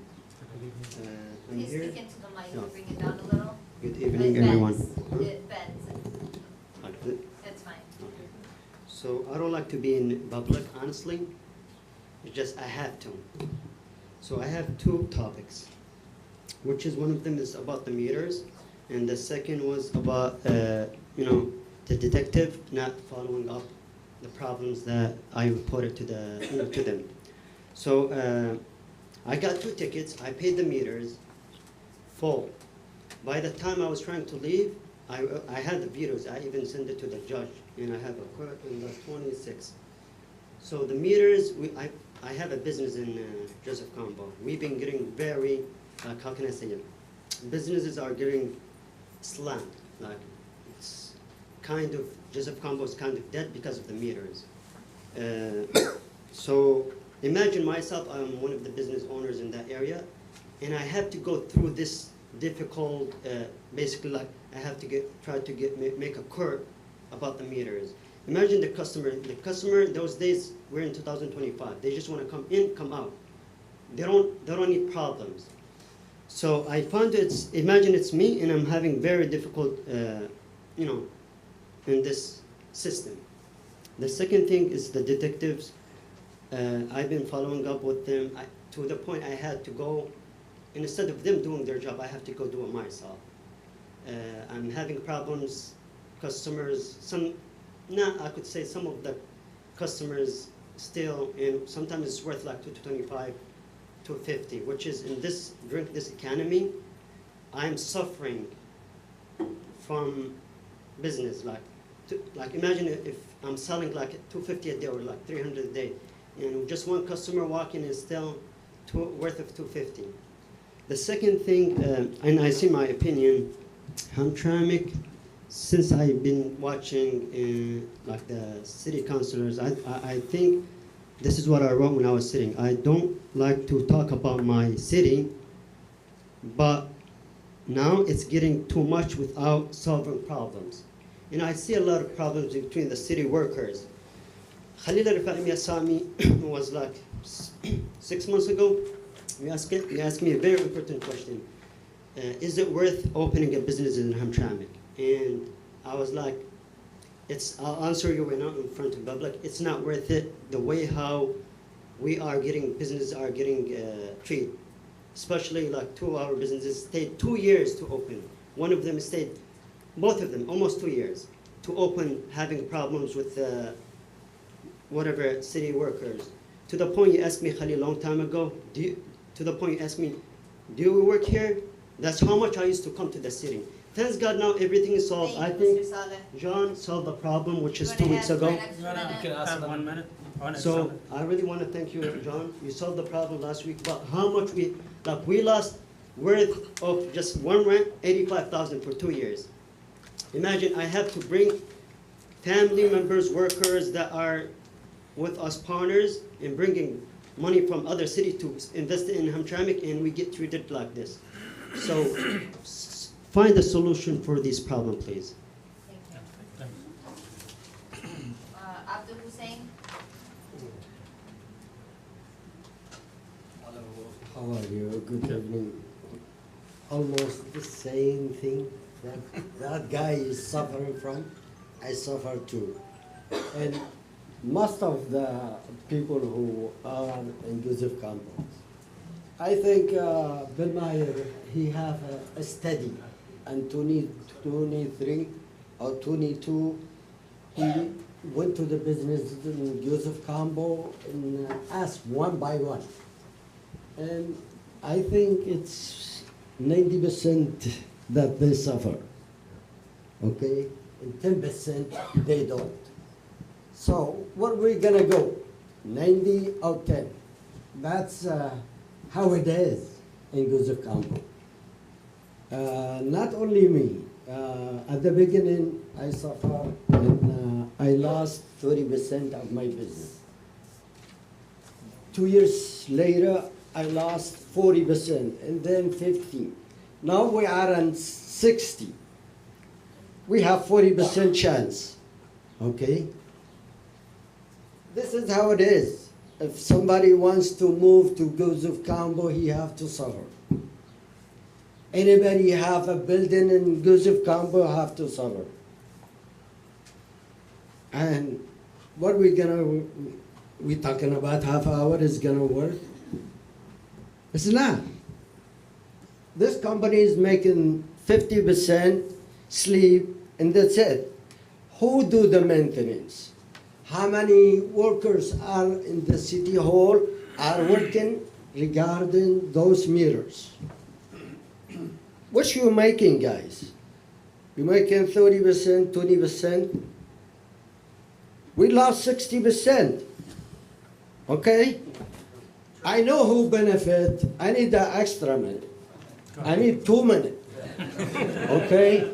I'm Please here. speak into the mic No. and bring it down a little. Good evening, It everyone. bends. It bends. Like that? It's fine. Okay. So I don't like to be in public, honestly. It's just I have to. So I have 2 topics, which is one of them is about the meters, and the second was about the detective not following up the problems that I reported to to them. So I got 2 tickets. I paid the meters full. By the time I was trying to leave, I had the videos. I even sent it to the judge, and I have a court on the 26th. So the meters, I have a business in Joseph Campo. We've been getting very like, how can I say it? Businesses are getting slammed, like, it's kind of, Joseph Combo is kind of dead because of the meters. So imagine myself, I'm one of the business owners in that area, and I have to go through this difficult, basically like, I have to make a curve about the meters. Imagine the customer those days, we're in 2025, they just want to come in, come out. They don't need problems. So I found imagine it's me and I'm having very difficult, in this system. The second thing is the detectives. I've been following up with them to the point I had to go, and instead of them doing their job, I have to go do it myself. I'm having problems, customers, I could say some of the customers still, and sometimes it's worth like $225, $250, which is during this economy, I'm suffering from business. Like imagine if I'm selling like $250 a day or like $300 a day, and just one customer walking is still worth of $250. The second thing, and I see my opinion, Hamtramck, since I've been watching like the city councilors, I think this is what I wrote when I was sitting. I don't like to talk about my city, but now it's getting too much without solving problems. And I see a lot of problems between the city workers. Khalil Al-Rifai Sami was like 6 months ago. You asked me a very important question. Is it worth opening a business in Hamtramck? And I was like, I'll answer you right now in front of public. It's not worth it the way how businesses are getting treated. Especially like 2 of our businesses stayed 2 years to open. One of them stayed, both of them, almost 2 years to open, having problems with whatever city workers. To the point you asked me, Khalil, a long time ago, do you work here? That's how much I used to come to the city. Thanks God now everything is solved. I think John solved the problem, which is 2 weeks ago. One minute. So I really want to thank you, John. You solved the problem last week, but how much we lost worth of just one rent, $85,000 for 2 years. Imagine I have to bring family members, workers that are with us partners and bringing money from other cities to invest in Hamtramck, and we get treated like this. So find a solution for this problem, please. Thank you. Abdul Hussein? Hello, how are you? Good evening. Almost the same thing that guy is suffering from, I suffer too. And most of the people who are in Joseph Campbell, I think Bill Meyer, he have a study, and 2 or 2, he went to the business in Joseph Campbell and asked one by one. And I think it's 90% that they suffer, okay? And 10% they don't. So where we gonna go? 90 out 10. That's how it is in Joseph Campbell. Not only me. At the beginning, I suffered and I lost 30% of my business. 2 years later, I lost 40% and then 50. Now we are on 60. We have 40% chance, okay? This is how it is. If somebody wants to move to Joseph Campbell, he have to suffer. Anybody have a building in Joseph Campbell have to suffer. And what we talking about half hour is gonna work? It's not. This company is making 50% sleep and that's it. Who do the maintenance? How many workers are in the city hall are working regarding those meters? What you making, guys? You making 30%, 20%? We lost 60%. Okay? I know who benefit. I need the extra money. I need 2 minutes. Okay?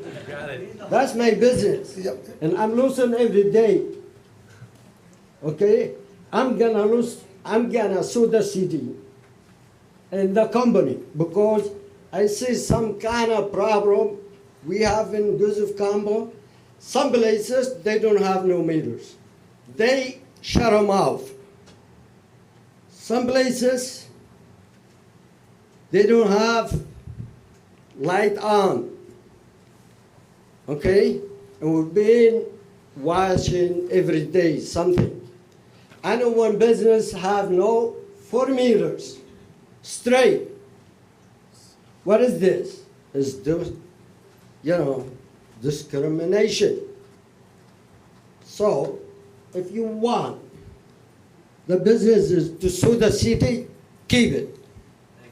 That's my business. And I'm losing every day. Okay? I'm gonna sue the city and the company because I see some kind of problem we have in Joseph Campbell. Some places, they don't have no meters. They shut them off. Some places, they don't have light on. Okay? And we've been watching every day something. I know one business have no 4 meters straight. What is this? It's discrimination. So, if you want the businesses to sue the city, keep it.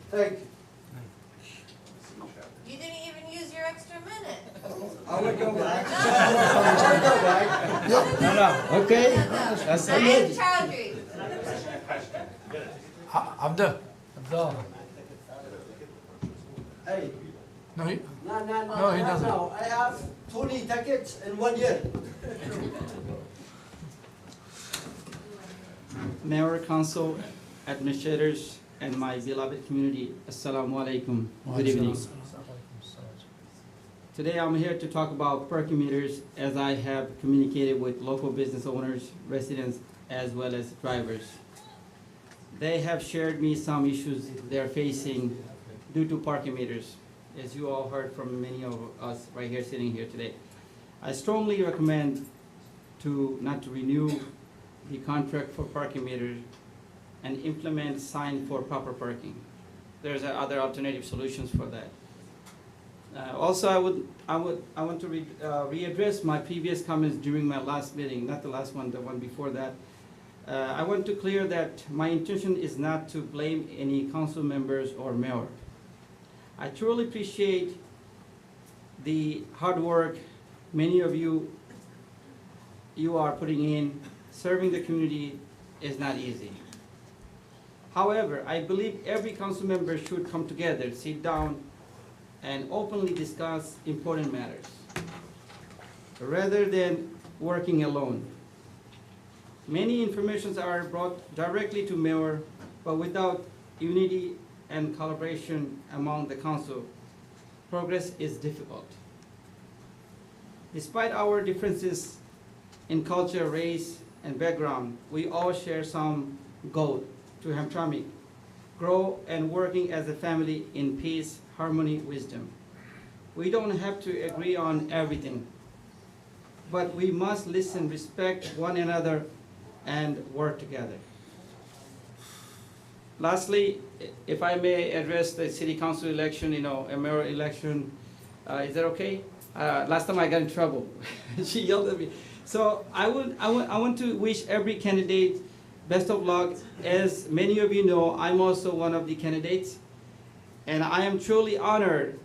Thank you. You didn't even use your extra minute. I will go back. Okay? That's the Ryan Chowdhury. Abdul. Hey. No, he, No, No, he doesn't. No, I have 20 tickets in 1 year. Mayor, council, administrators, and my beloved community, Assalamu alaikum. Good evening. Today I'm here to talk about parking meters as I have communicated with local business owners, residents, as well as drivers. They have shared me some issues they're facing due to parking meters, as you all heard from many of us right here sitting here today. I strongly recommend not to renew the contract for parking meters and implement sign for proper parking. There's other alternative solutions for that. Also, I want to readdress my previous comments during my last meeting, not the last one, the one before that. I want to clear that my intention is not to blame any council members or mayor. I truly appreciate the hard work many of you are putting in. Serving the community is not easy. However, I believe every council member should come together, sit down, and openly discuss important matters, rather than working alone. Many informations are brought directly to mayor, but without unity and collaboration among the council, progress is difficult. Despite our differences in culture, race, and background, we all share some goal to Hamtramck, grow and working as a family in peace, harmony, wisdom. We don't have to agree on everything, but we must listen, respect one another, and work together. Lastly, if I may address the city council election, a mayor election, is that okay? Last time I got in trouble. She yelled at me. So I want to wish every candidate best of luck. As many of you know, I'm also one of the candidates, and I am truly honored.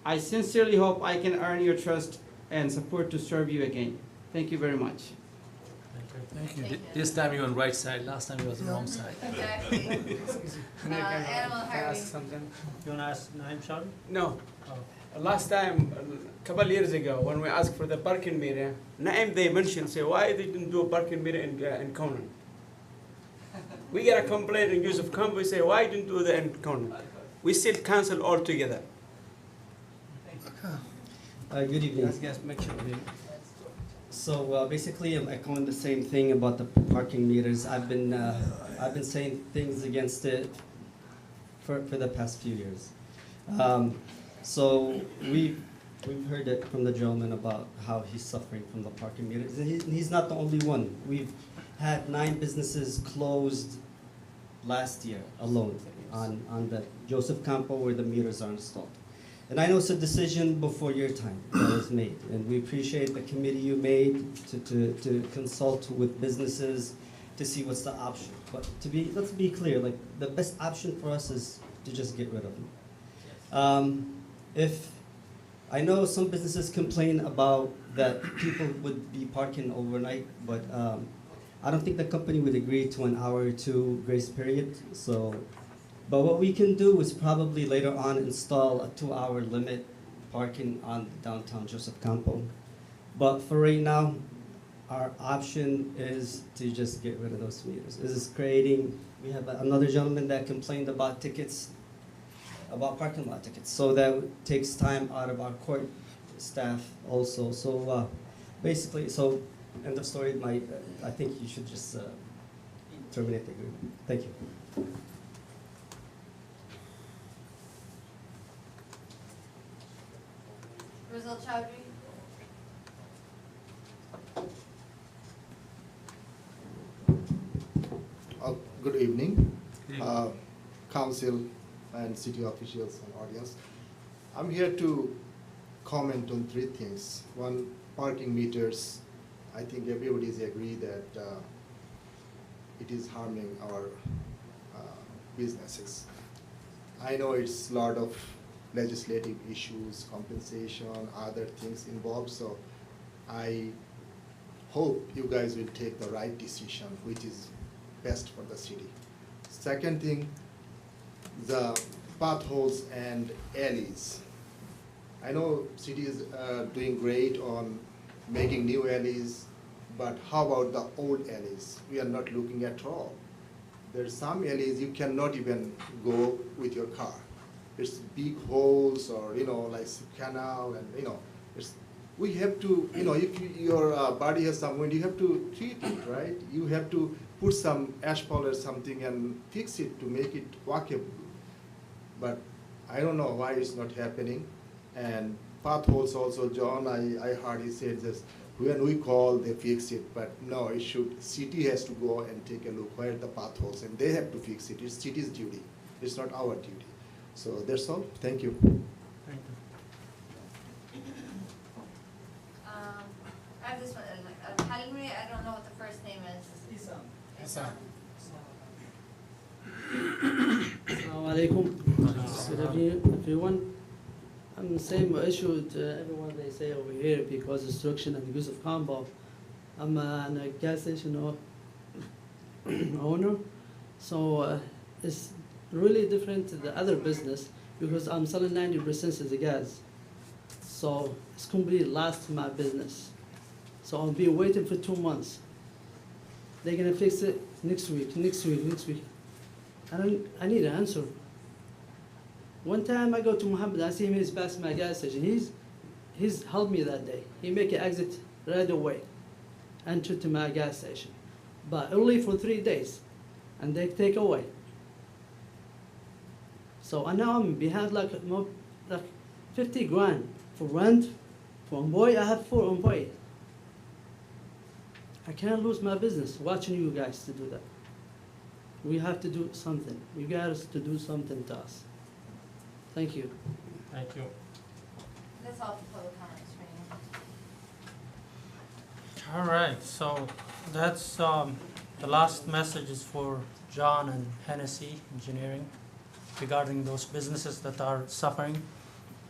I sincerely hope I can earn your trust and support to serve you again. Thank you very much. Thank you. This time you on right side, last time you was the wrong side. Exactly. Animal Harvey. Something. You want to ask Naim Shari? No. Last time, a couple years ago, when we asked for the parking meter, Naim they mentioned, say, why they didn't do a parking meter in Conan? We get a complaint in Joseph Campbell, we say, why didn't do that in Conan? We still cancel altogether. Good evening. So basically, I'm echoing the same thing about the parking meters. I've been saying things against it for the past few years. So we've heard it from the gentleman about how he's suffering from the parking meters. He's not the only one. We've had 9 businesses closed last year alone on the Joseph Campo where the meters are installed. And I know it's a decision before your time that was made, and we appreciate the committee you made to consult with businesses to see what's the option. But let's be clear, like the best option for us is to just get rid of them. If I know some businesses complain about that people would be parking overnight, but I don't think the company would agree to an hour or 2 grace period. So But what we can do is probably later on install a 2-hour limit parking on downtown Joseph Campo. But for right now, our option is to just get rid of those meters. This is creating, we have another gentleman that complained about tickets, about parking lot tickets. So that takes time out of our court staff also. So basically, so end of story, I think you should just terminate the agreement. Thank you. Rizal Chowdhury? Good evening, council and city officials and audience. I'm here to comment on 3 things. One, parking meters. I think everybody's agree that it is harming our businesses. I know it's a lot of legislative issues, compensation, other things involved, so I hope you guys will take the right decision, which is best for the city. Second thing, the potholes and alleys. I know city is doing great on making new alleys, but how about the old alleys? We are not looking at all. There's some alleys you cannot even go with your car. There's big holes or, like canal and, we have to, if your body has some wound, you have to treat it, right? You have to put some asphalt or something and fix it to make it walkable. But I don't know why it's not happening. And potholes also, John, I heard he said this, when we call, they fix it, but no, city has to go and take a look where the potholes, and they have to fix it. It's city's duty. It's not our duty. So that's all. Thank you. Thank you. I have this one, Halime, I don't know what the first name is. Isam. Assalamu alaikum. Good evening, everyone. I'm the same issue to everyone they say over here because destruction and use of combo. I'm a gas station owner, so it's really different to the other business because I'm selling 90% of the gas. So it's completely lost to my business. So I'll be waiting for 2 months. They're gonna fix it next week. I need an answer. One time I go to Muhammad, I see him, he's past my gas station. He's helped me that day. He make an exit right away, enter to my gas station. But only for 3 days, and they take away. So now I'm behind like 50 grand for rent, for employee. I have 4 employees. I can't lose my business watching you guys to do that. We have to do something. You guys to do something to us. Thank you. Thank you. That's all for public comments right now. All right, so that's the last message is for John and Hennessy Engineering regarding those businesses that are suffering.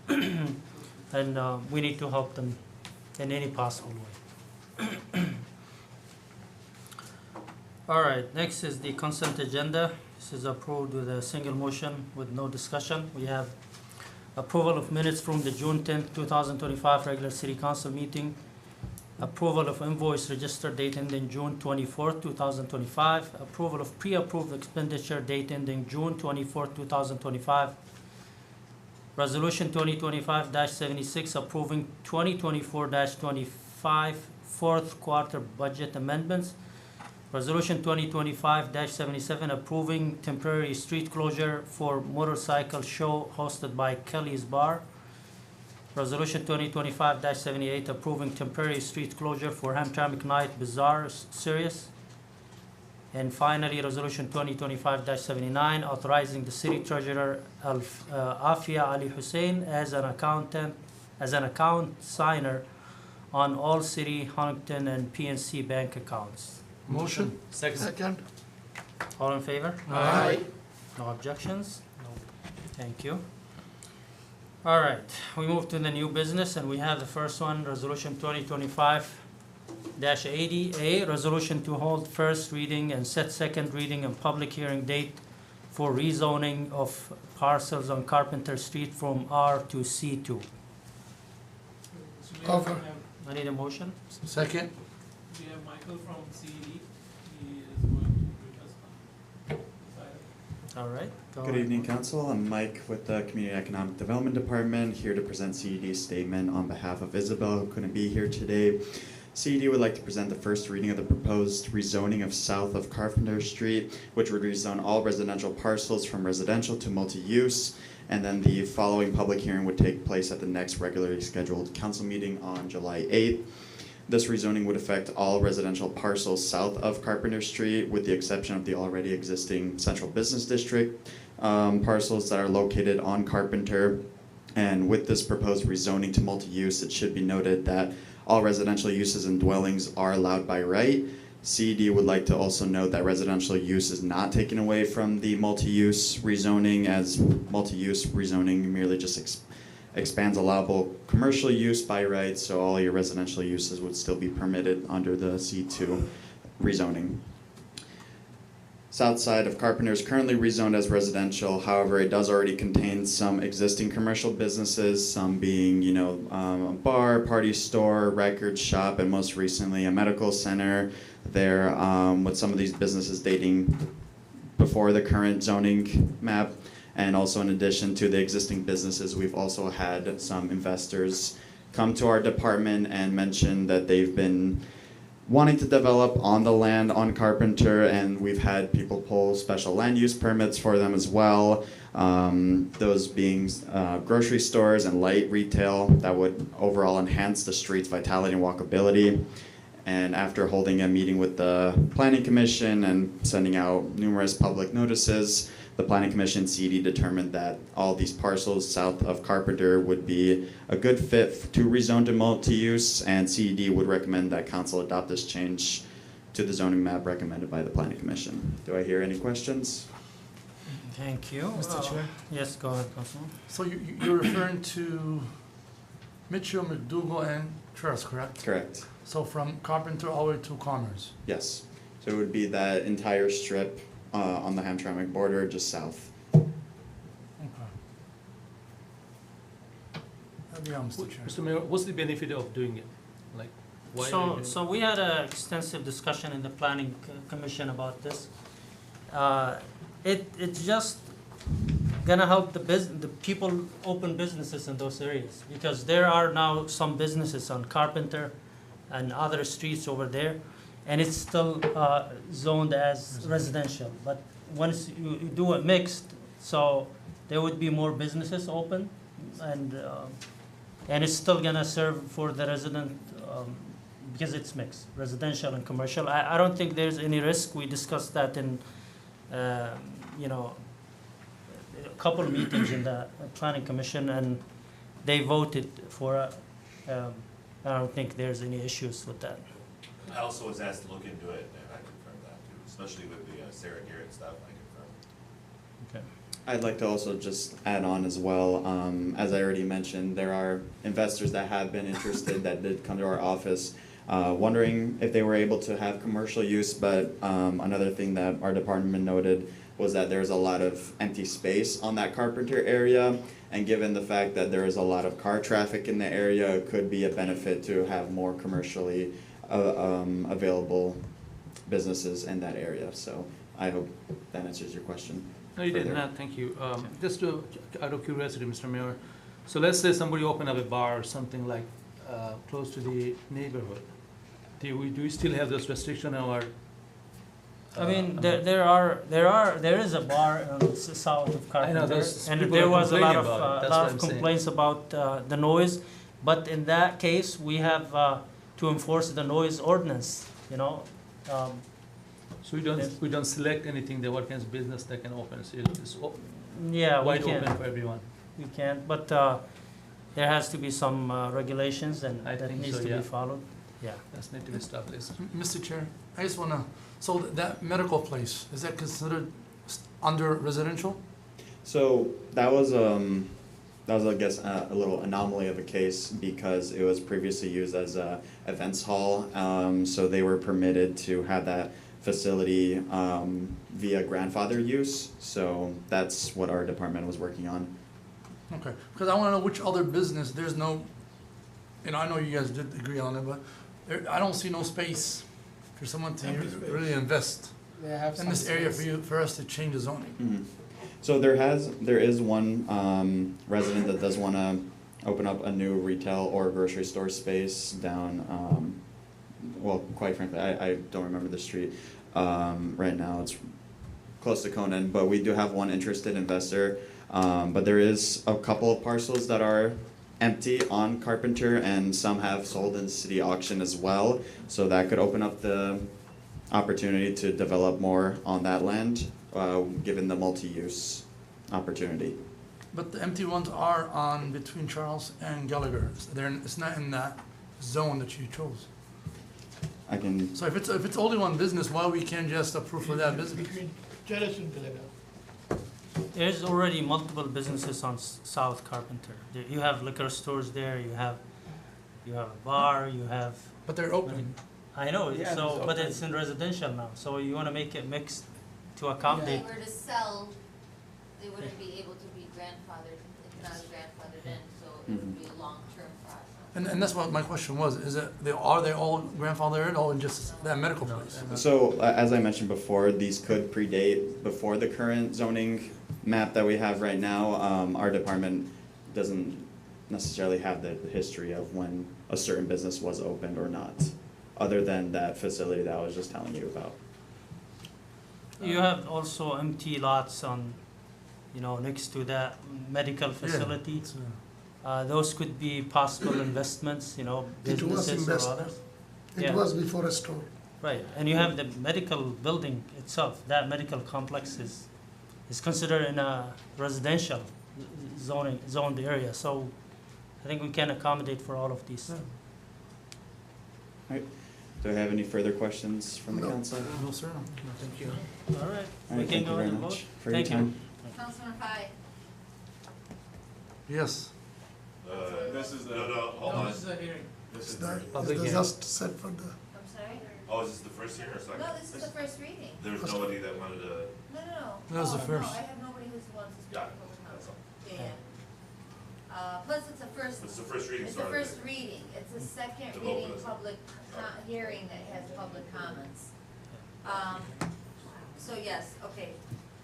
And we need to help them in any possible way. All right, next is the consent agenda. This is approved with a single motion with no discussion. We have approval of minutes from the June 10th, 2025 regular city council meeting. Approval of invoice register date ending June 24th, 2025. Approval of pre-approved expenditure date ending June 24th, 2025. Resolution 2025-76 approving 2024-25 fourth quarter budget amendments. Resolution 2025-77 approving temporary street closure for motorcycle show hosted by Kelly's Bar. Resolution 2025-78 approving temporary street closure for Hamtramck Night Bazaar Series. And finally, Resolution 2025-79 authorizing the city treasurer Afia Ali Hussein as an account signer on all city, Huntington, and PNC bank accounts. Motion? Second. All in favor? Aye. No objections? No. Thank you. All right, we move to the new business, and we have the first one, Resolution 2025-80A, resolution to hold first reading and set second reading and public hearing date for rezoning of parcels on Carpenter Street from R to C2. So we Offer. have, I need a motion. Second? we have Michael from CED, he is going to brief us on this item. All right. go Good ahead. evening, Council. I'm Mike with the Community Economic Development Department, here to present CED's statement on behalf of Isabel, who couldn't be here today. CED would like to present the first reading of the proposed rezoning of south of Carpenter Street, which would rezone all residential parcels from residential to multi-use. And then the following public hearing would take place at the next regularly scheduled council meeting on July 8th. This rezoning would affect all residential parcels south of Carpenter Street, with the exception of the already existing Central Business District parcels that are located on Carpenter. And with this proposed rezoning to multi-use, it should be noted that all residential uses and dwellings are allowed by right. CED would like to also note that residential use is not taken away from the multi-use rezoning, as multi-use rezoning merely just expands allowable commercial use by right, so all your residential uses would still be permitted under the C2 rezoning. South side of Carpenter is currently rezoned as residential. However, it does already contain some existing commercial businesses, some being, a bar, party store, record shop, and most recently a medical center there, with some of these businesses dating before the current zoning map. And also, in addition to the existing businesses, we've also had some investors come to our department and mention that they've been wanting to develop on the land on Carpenter, and we've had people pull special land use permits for them as well. Those being grocery stores and light retail that would overall enhance the street's vitality and walkability. And after holding a meeting with the Planning Commission and sending out numerous public notices, the Planning Commission CED determined that all these parcels south of Carpenter would be a good fit to rezone to multi-use, and CED would recommend that council adopt this change to the zoning map recommended by the Planning Commission. Do I hear any questions? Thank you. Mr. Chair? Yes, go ahead, Councilman. So you're referring to Mitchell, McDougal, and Trust, correct? Correct. So from Carpenter all the way to Commerce? Yes. So it would be that entire strip on the Hamtramck border, just south. Okay. That'd be all, Mr. Chair. Mr. Mayor, what's the benefit of doing it? Like, why? So we had an extensive discussion in the planning commission about this. It's just gonna help the people open businesses in those areas, because there are now some businesses on Carpenter and other streets over there, and it's still zoned as residential. But once you do it mixed, so there would be more businesses open, and it's still gonna serve for the resident, because it's mixed, residential and commercial. I don't think there's any risk. We discussed that in, a couple of meetings in the planning commission, and they voted for it. I don't think there's any issues with that. I also was asked to look into it, and I confirmed that too, especially with the Sarah Garrett stuff, I confirmed. Okay. I'd like to also just add on as well, as I already mentioned, there are investors that have been interested that did come to our office, wondering if they were able to have commercial use, but another thing that our department noted was that there's a lot of empty space on that Carpenter area, and given the fact that there is a lot of car traffic in the area, it could be a benefit to have more commercially available businesses in that area. So I hope that answers your question. No, you did further. not, thank you. Just out of curiosity, Mr. Mayor, so let's say somebody open up a bar or something like close to the neighborhood. Do we still have those restrictions, or? I mean, there is a bar south of Carpenter, those and people there are was a lot complaining of about it. That's what I'm saying. complaints about the noise. But in that case, we have to enforce the noise ordinance. So we don't select anything that what kind of business that can open. So it's Yeah, we wide can. open for everyone. We can't, but there has to be some regulations, and I that think needs so, to yeah. be followed. Yeah. That's need to be established. Mr. Chair, I just wanna, so that medical place, is that considered under residential? So that was I guess a little anomaly of a case, because it was previously used as a events hall. So they were permitted to have that facility via grandfather use. So that's what our department was working on. Okay, because I want to know which other business, there's no, I know you guys did agree on it, but I don't see no space for someone to Empty space. really invest They have in some this area space. for us to change the zoning. Mhm. So there is one resident that does want to open up a new retail or grocery store space down, well, quite frankly, I don't remember the street right now. It's close to Conan, but we do have one interested investor. But there is a couple of parcels that are empty on Carpenter, and some have sold in city auction as well. So that could open up the opportunity to develop more on that land, given the multi-use opportunity. But the empty ones are on between Charles and Gallagher. It's not in that zone that you chose. I can, So if it's only one business, why we can't just approve for that business? Between Charles and Gallagher. There's already multiple businesses on South Carpenter. You have liquor stores there, you have a bar, you have. But they're open. I know, Yeah, so, it's but open. it's in residential now, so you wanna make it mixed to If accommodate. they were to sell, they wouldn't be able to be grandfathered, it's not grandfathered in, so it would be a long-term process. And that's what my question was, are they all grandfathered or in just that medical place? so as I mentioned before, these could predate before the current zoning map that we have right now. Our department doesn't necessarily have the history of when a certain business was opened or not, other than that facility that I was just telling you about. You have also empty lots on, next to that medical facility. Those could be possible investments, It was businesses or investment. others. It Yeah. was before a store. Right, and you have the medical building itself, that medical complex is considered in a residential zoned area, so I think we can accommodate for all of these. Right. Do I have any further questions from the No. council? No, sir. Thank you. All right, All we right, can thank you go very ahead and much vote. for your Thank you. time. Councilman Pai, Yes. This is the. No, hold on. This is a hearing. This is That Public is hearing. just set for the, I'm sorry? Oh, is this the first hearing or second? No, this is the first reading. There was nobody that wanted to. No. That was the Oh, first. No, I have nobody who wants to speak Got for it, the that's council. all. Yeah. Plus, it's a first. It's the first reading, It's so the I- first reading. It's a second To vote reading, for this. public hearing that has public comments. So yes, okay.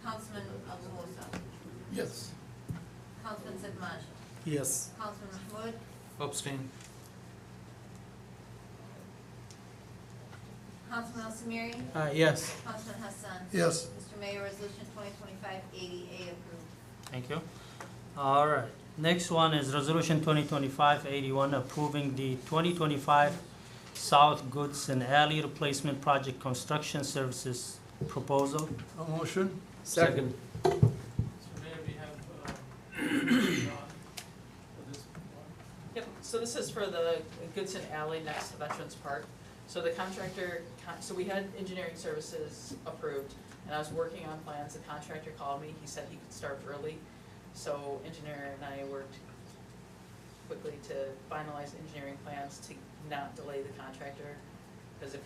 Councilman Abuhosa, yes. Councilman Sidmaj, Yes. Councilman Mahmoud, Abstain. Councilman Al Samiri, Yes. Councilman Hassan. Yes. Mr. Mayor, Resolution 2025-80A approved. Thank you. All right, next one is Resolution 2025-81, approving the 2025 South Goods and Alley Replacement Project Construction Services Proposal. A motion? Second. So Mayor, we have, for this one. Yep, so this is for the Goodson Alley next to Veterans Park. So the contractor, so we had engineering services approved, and I was working on plans. The contractor called me, he said he could start early. So engineer and I worked quickly to finalize engineering plans to not delay the contractor. Because if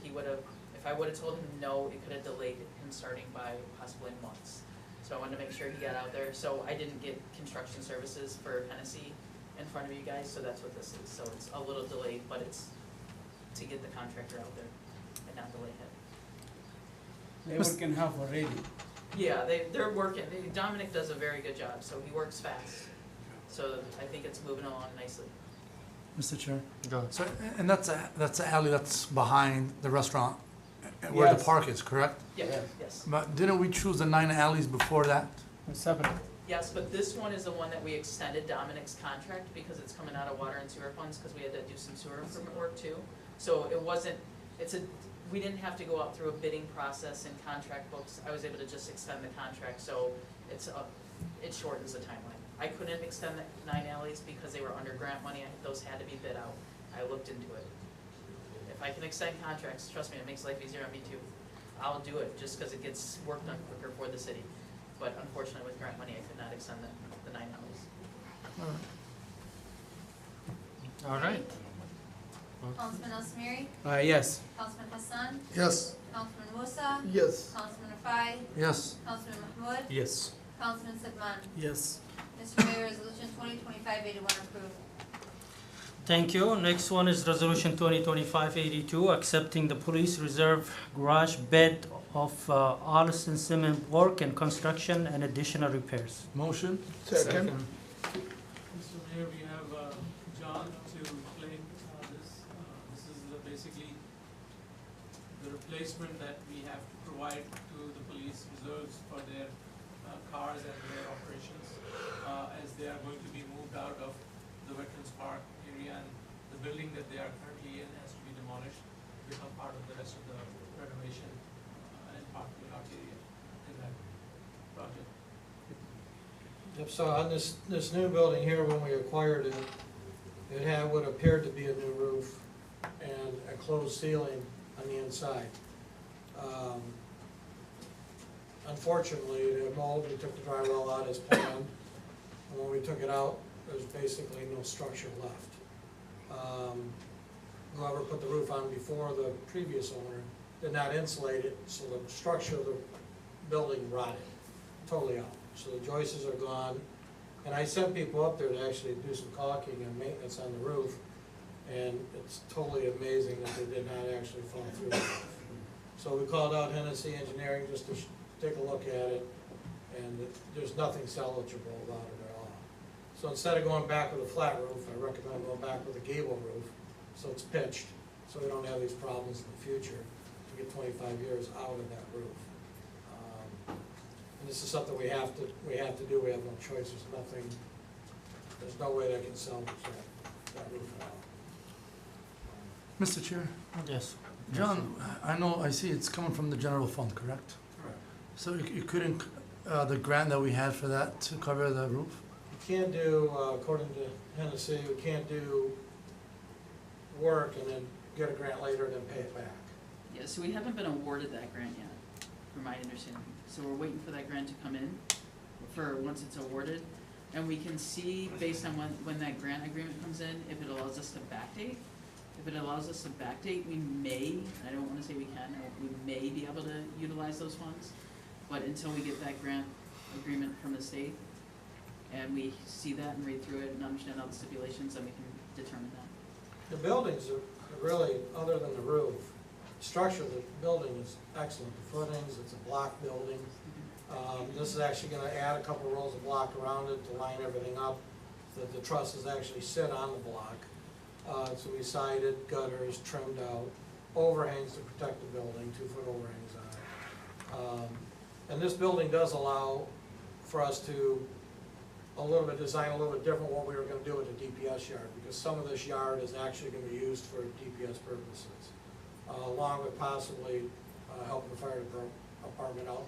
I would've told him no, it could've delayed him starting by possibly months. So I wanted to make sure he got out there. So I didn't get construction services for Hennessy in front of you guys, so that's what this is. So it's a little delayed, but it's to get the contractor out there and not delay him. They working half already. Yeah, they're working. Dominic does a very good job, so he works fast. So I think it's moving along nicely. Mr. Chair. Go ahead. So, and that's the alley that's behind the restaurant, where the Yes. park is, correct? Yeah, yes. But didn't we choose the 9 alleys before that? Separate. Yes, but this one is the one that we extended Dominic's contract because it's coming out of water and sewer funds, because we had to do some sewer improvement work too. So it wasn't, we didn't have to go out through a bidding process and contract books. I was able to just extend the contract, so it shortens the timeline. I couldn't extend the 9 alleys because they were under grant money, those had to be bid out. I looked into it. If I can extend contracts, trust me, it makes life easier on me too. I'll do it, just because it gets work done quicker for the city. But unfortunately, with grant money, I could not extend the 9 alleys. All right. Councilman Al Samiri, Yes. Councilman Hassan, Yes. Councilman Musa, Yes. Councilman Rafai, Yes. Councilman Mahmoud, Yes. Councilman Sedman. Yes. Mr. Mayor, Resolution 2025-81 approved. Thank you. Next one is Resolution 2025-82, accepting the police reserve garage bid of Allison Cement work and construction and additional repairs. Motion? Second. Mr. Mayor, we have John to explain this. This is basically the replacement that we have to provide to the police reserves for their cars and their operations as they are going to be moved out of the Veterans Park area, and the building that they are currently in has to be demolished, become part of the rest of the renovation and parking lot area in that project. Yep, so on this new building here, when we acquired it, it had what appeared to be a new roof and a closed ceiling on the inside. Unfortunately, the mold, we took the drywall out as planned, and when we took it out, there's basically no structure left. Whoever put the roof on before the previous owner did not insulate it, so the structure of the building rotted totally out. So the joists are gone, and I sent people up there to actually do some caulking and maintenance on the roof, and it's totally amazing that they did not actually fall through the roof. So we called out Hennessy Engineering just to take a look at it, and there's nothing salvageable about it at all. So instead of going back with a flat roof, I recommend going back with a gable roof, so it's pitched, so we don't have these problems in the future to get 25 years out of that roof. And this is something we have to do, we have no choice, there's no way they can salvage that roof at all. Mr. Chair? Yes. John, I see it's coming from the general fund, correct? Correct. So you couldn't, the grant that we had for that to cover the roof? You can't do, according to Hennessy, we can't do work and then get a grant later and then pay it back. Yeah, so we haven't been awarded that grant yet, from my understanding. So we're waiting for that grant to come in, for once it's awarded. And we can see, based on when that grant agreement comes in, if it allows us to backdate. If it allows us to backdate, we may, I don't wanna say we can, we may be able to utilize those funds. But until we get that grant agreement from the state, and we see that and read through it and understand all the stipulations, then we can determine that. The buildings are really, other than the roof, structure of the building is excellent. The footings, it's a block building. This is actually gonna add a couple rows of block around it to line everything up, so that the trusses actually sit on the block. So we sided, gutters, trimmed out, overhangs to protect the building, 2-foot overhangs on it. And this building does allow for us to design a little bit different what we were gonna do with the DPS yard, because some of this yard is actually gonna be used for DPS purposes, along with possibly helping the fire department out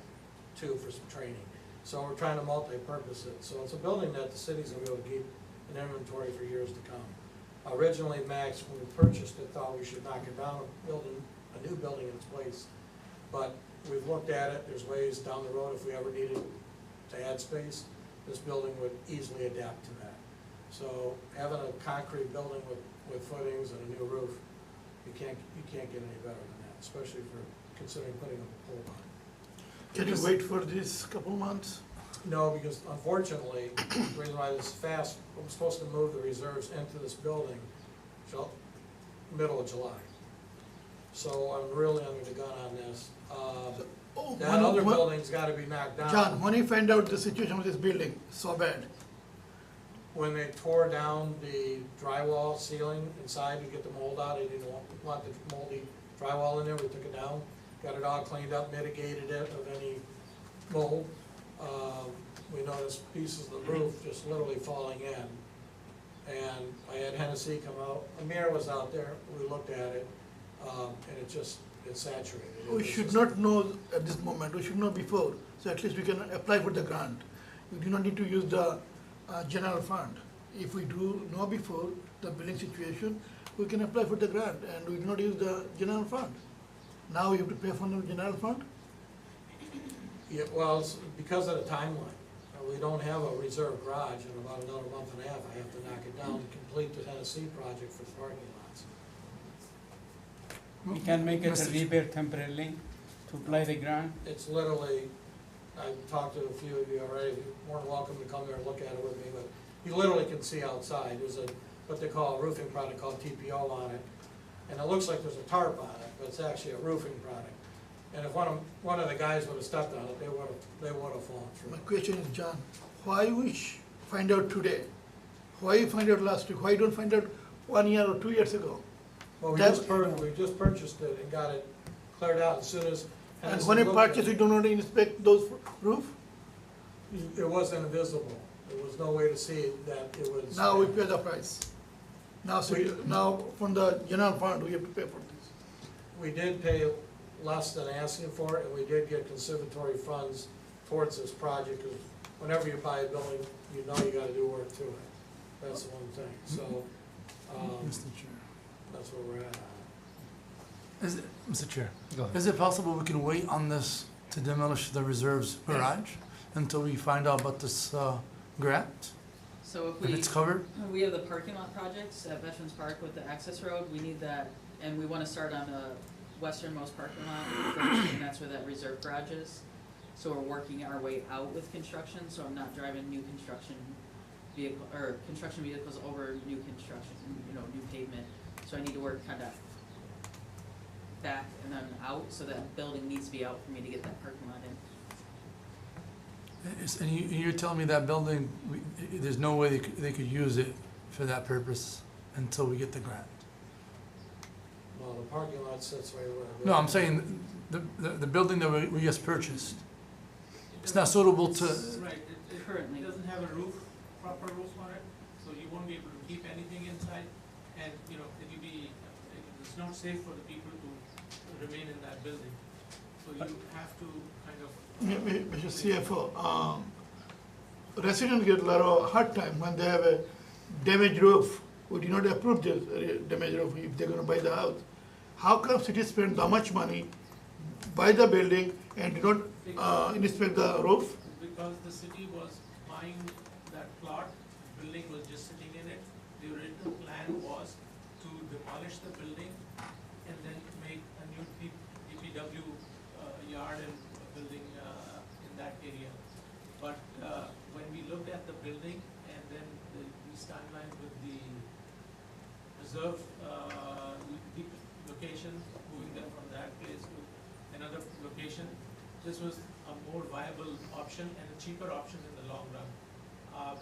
too for some training. So we're trying to multi-purpose it. So it's a building that the city's gonna be able to keep in inventory for years to come. Originally, Max, when we purchased it, thought we should knock it down and build a new building in its place. But we've looked at it, there's ways down the road if we ever needed to add space, this building would easily adapt to that. So having a concrete building with footings and a new roof, you can't get any better than that, especially for considering putting a pole on it. Can you wait for this couple months? No, because unfortunately, the reason why this is fast, we're supposed to move the reserves into this building middle of July. So I'm really under the gun on this. That other building's gotta be knocked down. John, when you find out the situation with this building, so bad, When they tore down the drywall ceiling inside to get the mold out, they didn't want the moldy drywall in there, we took it down, got it all cleaned up, mitigated it of any mold. We noticed pieces of the roof just literally falling in. And I had Hennessy come out, Amir was out there, we looked at it, and it's saturated. we should not know at this moment, we should know before, so at least we can apply for the grant. We do not need to use the general fund. If we do know before the billing situation, we can apply for the grant, and we do not use the general fund. Now we have to pay for the general fund? Yeah, well, it's because of the timeline. We don't have a reserve garage. In about another month and a half, I have to knock it down to complete the Tennessee project for the parking lots. We can make it a repair temporarily to apply the ground. It's literally, I've talked to a few of you already, you're more than welcome to come there and look at it with me, but you literally can see outside, there's a, what they call a roofing product called TPO on it, and it looks like there's a tarp on it, but it's actually a roofing product. And if one of the guys would have stepped on it, they would have fallen through. My question is, John, why we find out today? Why you find out last week? Why you don't find out 1 year or 2 years ago? Well, we That's- just purchased it and got it cleared out as soon as. And when you purchase, you do not inspect those roof? It wasn't visible. There was no way to see that it was. Now we pay the price. Now, now from the general fund, we have to pay for this. We did pay less than asking for it, and we did get conservatory funds towards this project, because whenever you buy a building, you know you gotta do work to it. That's the one thing, so, Mr. Chair. that's where we're at. Is it, Mr. Chair, Go ahead. is it possible we can wait on this to demolish the reserves garage until we find out about this grant? So If it's covered? we have the parking lot projects at Veterans Park with the access road, we need that, and we wanna start on the westernmost parking lot first, and that's where that reserve garage is. So we're working our way out with construction, so I'm not driving new construction vehicles over new construction, new pavement. So I need to work kinda back and then out, so that building needs to be out for me to get that parking lot in. And you're telling me that building, there's no way they could use it for that purpose until we get the grant? Well, the parking lot sits right where. No, I'm saying the building that we just purchased, it's not suitable to, Right, it doesn't have a roof, proper roof on it, so you won't be able to keep anything inside. And, it's not safe for the people to remain in that building. So you have to kind of. Mr. CFO, residents get a lot of hard time when they have a damaged roof. We do not approve this damaged roof if they're gonna buy the house. How come city spend that much money, buy the building and do not inspect the roof? Because the city was buying that plot, building was just sitting in it. The original plan was to demolish the building and then make a new DPW yard and building in that area. But when we looked at the building and then these timelines with the reserve location, moving them from that place to another location, this was a more viable option and a cheaper option in the long run.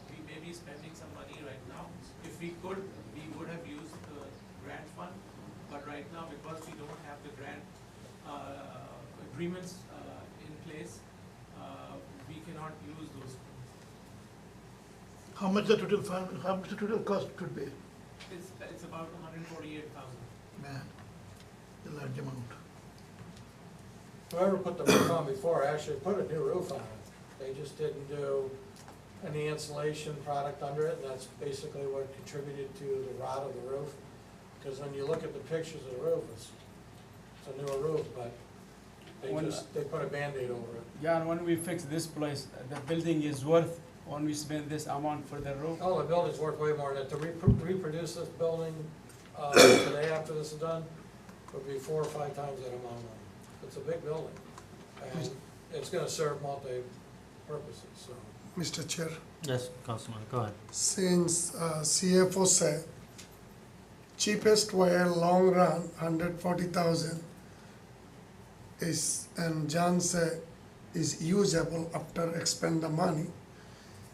We may be spending some money right now. If we could, we would have used the grant fund, but right now, because we don't have the grant agreements in place, we cannot use those funds. How much the total fund, how much the total cost could be? It's about 148,000. Man, a large amount. Whoever put the roof on before actually put a new roof on it. They just didn't do any insulation product under it, and that's basically what contributed to the rot of the roof. Because when you look at the pictures of the roof, it's a newer roof, but they put a Band-Aid over it. John, when we fix this place, the building is worth, when we spend this amount for the roof. Oh, the building's worth way more than that. To reproduce this building today after this is done would be 4 or 5 times that amount of money. It's a big building, and it's gonna serve multi-purposes, so. Mr. Chair. Yes, Councilman, go ahead. Since CFO said cheapest wire long run 140,000 is, and John said is usable after expend the money.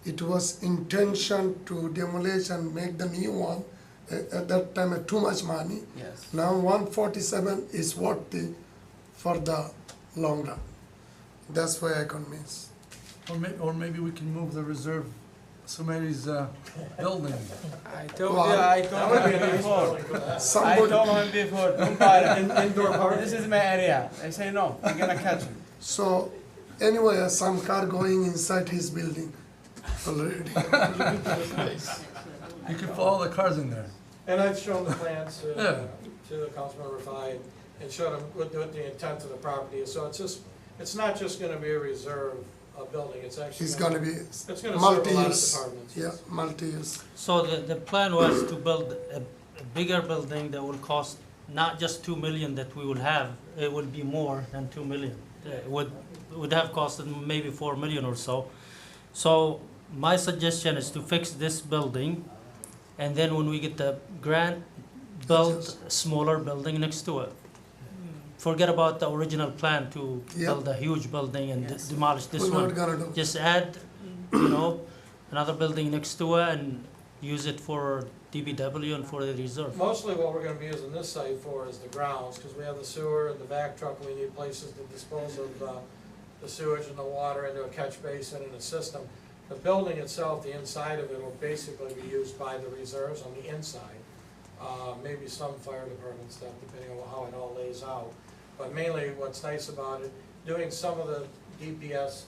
It was intention to demolish and make the new one. At that time, too much money. Yes. Now 147 is worthy for the long run. That's why I convinced. or maybe we can move the reserve, somebody's building. I told him before. Don't buy it. Indoor park. This is my area. I say no, I'm gonna catch him. So anyway, some car going inside his building already. You can put all the cars in there. And I've shown the plans Yeah. to the Councilmember Fide and showed him what the intent of the property is. So it's not just gonna be a reserve building, it's actually. It's gonna be It's gonna serve a lot of multi-use. departments. Yeah, multi-use. So the plan was to build a bigger building that will cost not just 2 million that we will have, it will be more than 2 million. It would have costed maybe 4 million or so. So my suggestion is to fix this building, and then when we get the grant, build a smaller building next to it. Forget about the original plan to build a huge building and demolish this We're one. not gonna do. Just add, another building next to it and use it for DPW and for the reserve. Mostly what we're gonna be using this site for is the grounds, because we have the sewer and the vac truck, we need places to dispose of the sewage and the water into a catch basin and a system. The building itself, the inside of it will basically be used by the reserves on the inside. Maybe some fire department stuff, depending on how it all lays out. But mainly what's nice about it, doing some of the DPS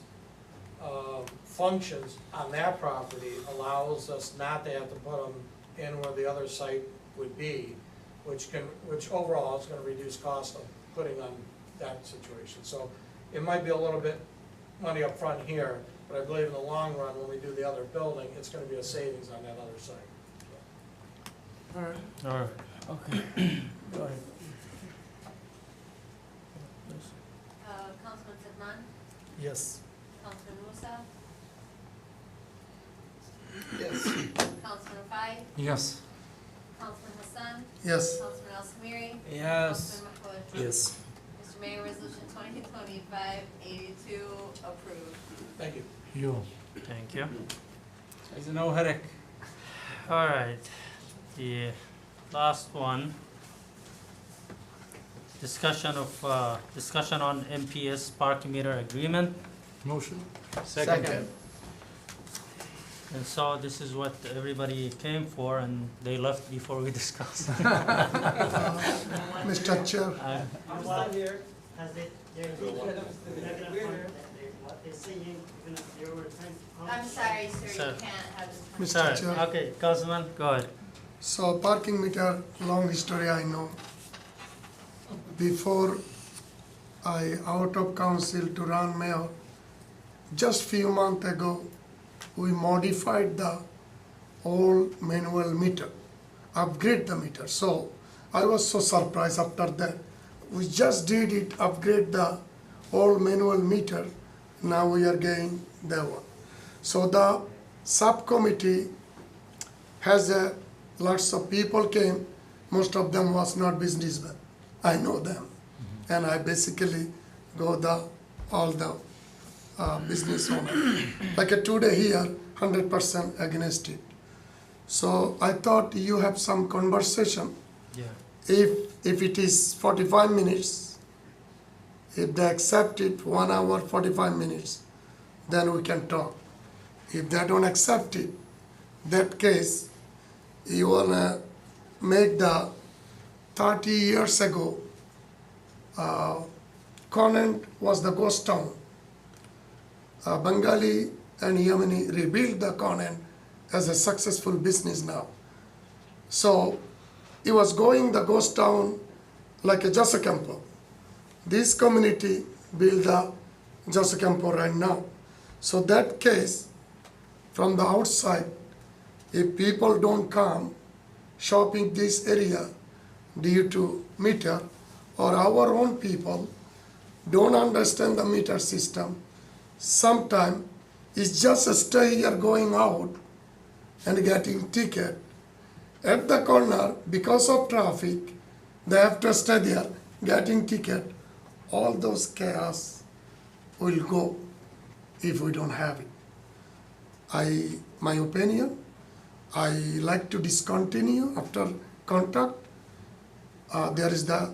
functions on that property allows us not to have to put them in where the other site would be, which overall is gonna reduce cost of putting on that situation. So it might be a little bit money up front here, but I believe in the long run, when we do the other building, it's gonna be a savings on that other site. All right. All right. Okay. Go ahead. Councilman Sedman, Yes. Councilman Musa, Yes. Councilman Rafai, Yes. Councilman Hassan, Yes. Councilman Al Samiri, Yes. Councilman Mahmoud. Yes. Mr. Mayor, resolution 2025-82 approved. Thank you. You. Thank you. There's no headache. All right, the last one. Discussion on MPS parking meter agreement. Motion. Second. And so this is what everybody came for, and they left before we discussed. Mr. Chair, While here, has it, they're gonna what they're saying, they were trying to. I'm sorry, sir, Sir. you can't have this. Mr. Sorry, Chair. okay, Councilman, go ahead. So parking meter, long history I know. Before I out of council to run mayor, just few months ago, we modified the old manual meter, upgrade the meter. So I was so surprised after that. We just did it, upgrade the old manual meter, now we are getting that one. So the subcommittee has lots of people came, most of them was not businessmen. I know them. And I basically go all the business owner. Like today here, 100% against it. So I thought you have some conversation. Yeah. If it is 45 minutes, if they accept it, 1 hour, 45 minutes, then we can talk. If they don't accept it, that case, you wanna make the 30 years ago, Conant was the ghost town. Bengali and Yemeni rebuilt the Conant as a successful business now. So it was going the ghost town like a Josacampo. This community built the Josacampo right now. So that case, from the outside, if people don't come shopping this area due to meter, or our own people don't understand the meter system, sometimes it's just a stay here going out and getting ticket. At the corner, because of traffic, they have to stay there getting ticket. All those chaos will go if we don't have it. My opinion, I like to discontinue after contact. There is the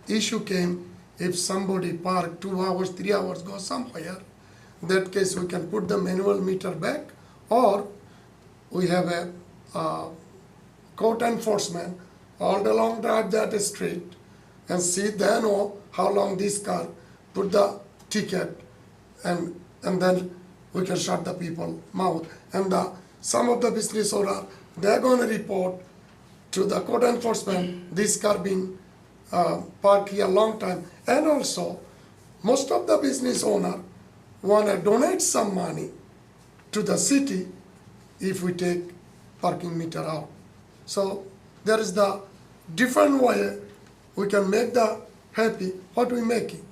issue came if somebody park 2 hours, 3 hours, go somewhere. In that case, we can put the manual meter back, or we have a court enforcement all along drive that street and see they know how long this car, put the ticket, and then we can shut the people mouth. And some of the business owner, they're going to report to the court enforcement this car been parked here a long time. And also, most of the business owner want to donate some money to the city if we take parking meter out. So there is the different way we can make the happy, what we making.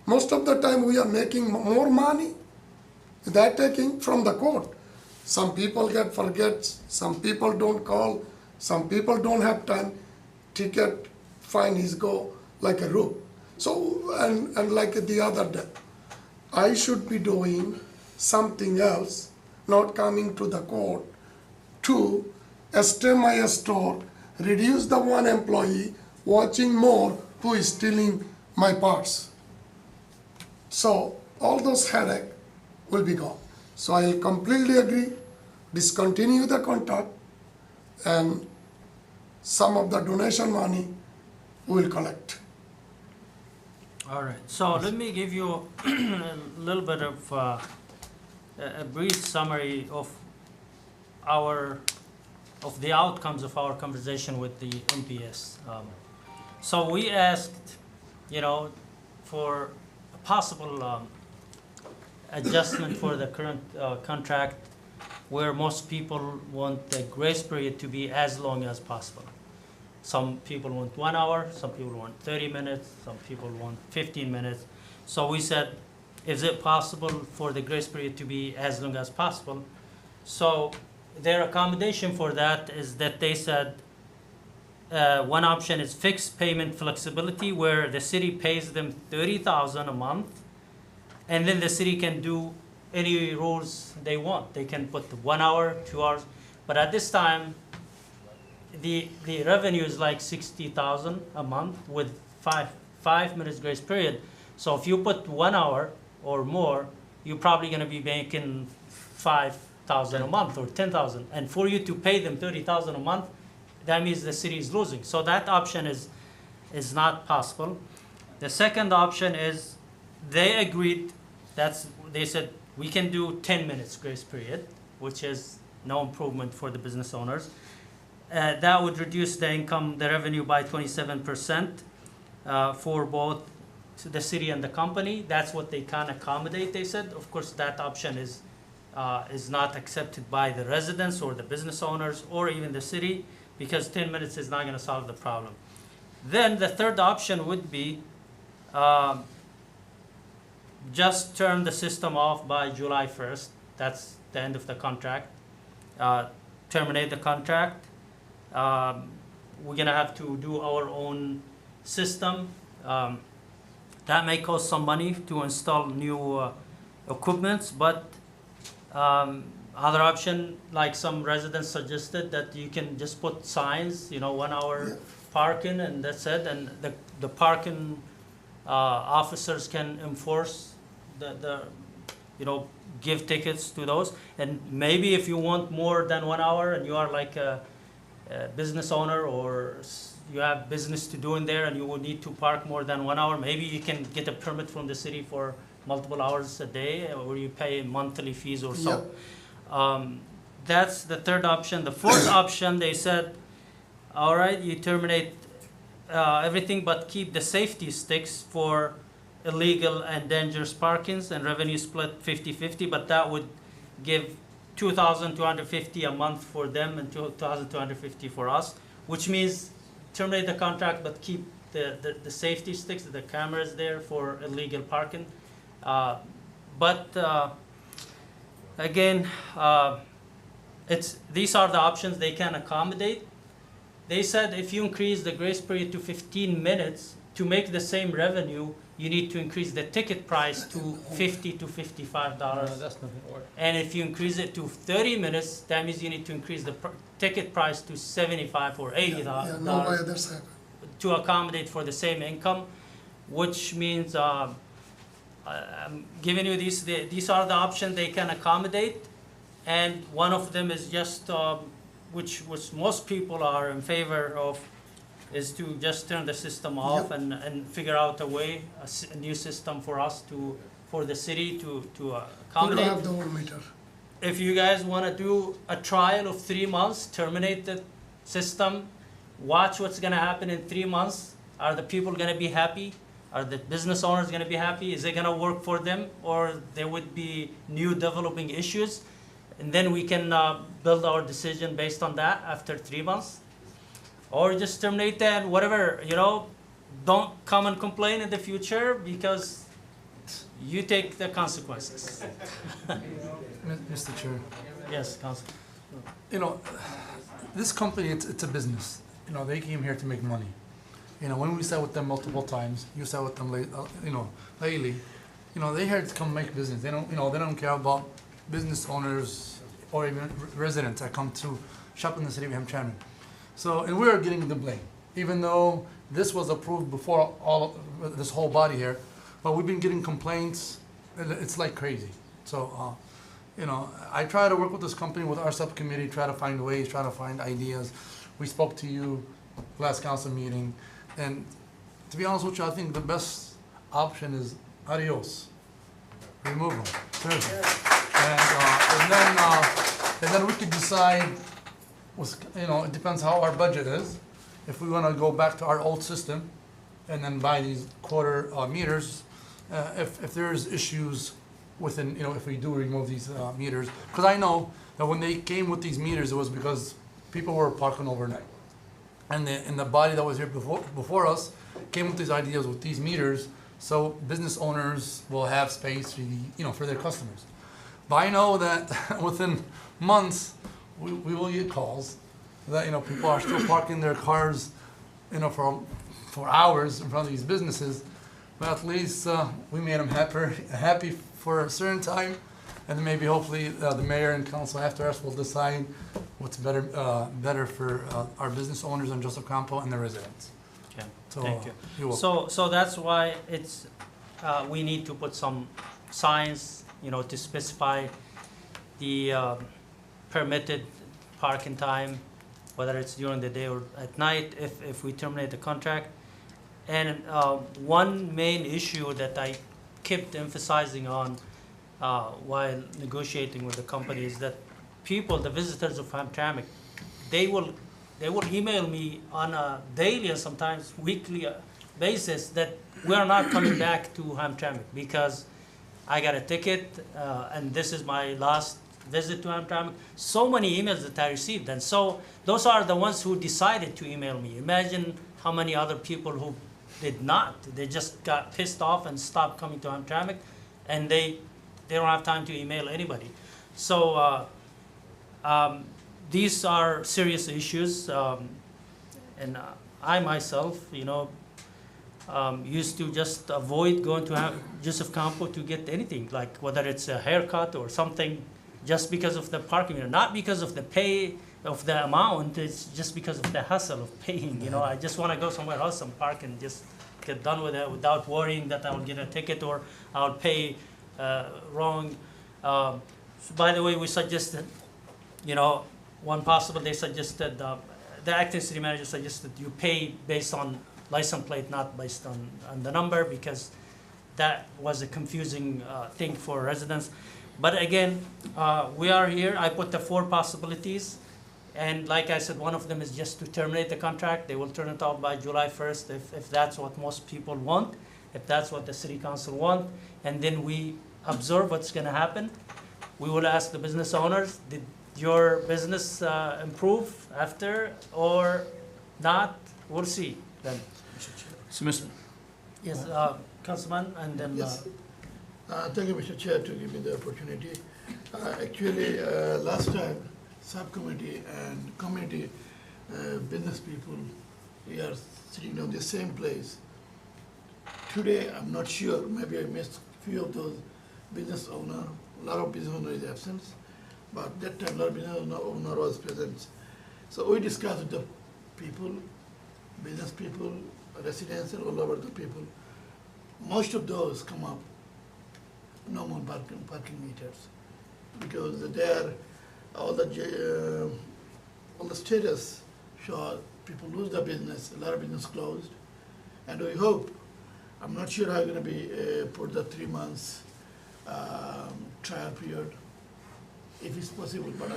Most of the time we are making more money than taking from the court. Some people get forgets, some people don't call, some people don't have time. Ticket, fine is go like a roof. So, and like the other day, I should be doing something else, not coming to the court to stay my store, reduce the one employee, watching more who is stealing my parts. So all those headache will be gone. So I will completely agree, discontinue the contract, and some of the donation money we will collect. All right, so let me give you a little bit of a brief summary of the outcomes of our conversation with the MPS. So we asked, for a possible adjustment for the current contract, where most people want the grace period to be as long as possible. Some people want 1 hour, some people want 30 minutes, some people want 15 minutes. So we said, is it possible for the grace period to be as long as possible? So their accommodation for that is that they said one option is fixed payment flexibility, where the city pays them $30,000 a month, and then the city can do any rules they want. They can put 1 hour, 2 hours, but at this time, the revenue is like $60,000 a month with five minutes grace period. So if you put 1 hour or more, you're probably going to be making $5,000 a month or $10,000. And for you to pay them $30,000 a month, that means the city is losing. So that option is not possible. The second option is they agreed. They said we can do 10 minutes grace period, which is no improvement for the business owners. That would reduce the revenue by 27% for both the city and the company. That's what they can accommodate, they said. Of course, that option is not accepted by the residents or the business owners or even the city, because 10 minutes is not going to solve the problem. Then the third option would be just turn the system off by July 1st. That's the end of the contract. Terminate the contract. We're going to have to do our own system. That may cost some money to install new equipments, but other option, like some residents suggested, that you can just put signs, 1 hour parking, and that's it. And the parking officers can enforce give tickets to those. And maybe if you want more than 1 hour and you are like a business owner, or you have business to do in there and you will need to park more than 1 hour, maybe you can get a permit from the city for multiple hours a day, or you pay monthly fees or so. That's the third option. The fourth option, they said, all right, you terminate everything but keep the safety sticks for illegal and dangerous parkings, and revenue split 50-50, but that would give $2,250 a month for them and $2,250 for us, which means terminate the contract but keep the safety sticks, the cameras there for illegal parking. Again, these are the options they can accommodate. They said if you increase the grace period to 15 minutes to make the same revenue, you need to increase the ticket price to $50 to $55. No, that's not going to work. And if you increase it to 30 minutes, that means you need to increase the ticket price to $75 or $80 no way that's happening. to accommodate for the same income, which means I'm giving you these are the options they can accommodate, and one of them is just which most people are in favor of, is to just turn the system off and figure out a way, a new system for the city to accommodate. We don't have the old meter. If you guys want to do a trial of 3 months, terminate the system, watch what's going to happen in 3 months. Are the people going to be happy? Are the business owners going to be happy? Is it going to work for them? Or there would be new developing issues? And then we can build our decision based on that after 3 months. Or just terminate that, whatever, don't come and complain in the future because you take the consequences. Mr. Chair. Yes, Council. You know, this company, it's a business. You know, they came here to make money. You know, when we sat with them multiple times, you sat with them lately, you know, they here to come make business. They don't, you know, they don't care about business owners or even residents that come to shop in the city of Hamtramck. So, and we're getting the blame, even though this was approved before all of this whole body here, but we've been getting complaints. It's like crazy. So, you know, I try to work with this company, with our subcommittee, try to find ways, try to find ideas. We spoke to you last council meeting, and to be honest with you, I think the best option is adios. Remove them, seriously. And then we could decide, you know, it depends how our budget is. If we want to go back to our old system and then buy these quarter meters, if there's issues within, you know, if we do remove these meters, because I know that when they came with these meters, it was because people were parking overnight. And the body that was here before us came with these ideas with these meters, so business owners will have space, you know, for their customers. But I know that within months, we will get calls that, you know, people are still parking their cars, you know, for hours in front of these businesses. But at least we made them happy for a certain time, and then maybe hopefully the mayor and council after us will decide what's better for our business owners on Joseph Campo and the residents. Okay, So, thank you. you're welcome. So that's why it's, we need to put some signs, you know, to specify the permitted parking time, whether it's during the day or at night, if we terminate the contract. And one main issue that I kept emphasizing on while negotiating with the company is that people, the visitors of Hamtramck, they will email me on a daily and sometimes weekly basis that we are not coming back to Hamtramck because I got a ticket and this is my last visit to Hamtramck. So many emails that I received, and so those are the ones who decided to email me. Imagine how many other people who did not. They just got pissed off and stopped coming to Hamtramck, and they don't have time to email anybody. So these are serious issues, and I myself, you know, used to just avoid going to Joseph Campo to get anything, like whether it's a haircut or something, just because of the parking meter, not because of the pay of the amount. It's just because of the hassle of paying. You know, I just want to go somewhere else and park and just get done with it without worrying that I will get a ticket or I'll pay wrong. By the way, we suggested, you know, one possible, they suggested, the acting city manager suggested you pay based on license plate, not based on the number, because that was a confusing thing for residents. But again, we are here. I put the 4 possibilities. And like I said, one of them is just to terminate the contract. They will turn it off by July 1st if that's what most people want, if that's what the city council want. And then we observe what's going to happen. We will ask the business owners, did your business improve after or not? We'll see then. So, Mr. Yes, Councilman, and then. Yes. Thank you, Mr. Chair, to give me the opportunity. Actually, last time, subcommittee and community business people, we are sitting on the same place. Today, I'm not sure, maybe I missed a few of those business owners. A lot of business owners is absent, but that time, a lot of business owner was present. So we discussed with the people, business people, residents, all over the people. Most of those come up, no more parking meters, because there, all the status show people lose their business, a lot of business closed, and we hope, I'm not sure how going to be put the 3 months trial period, if it's possible, but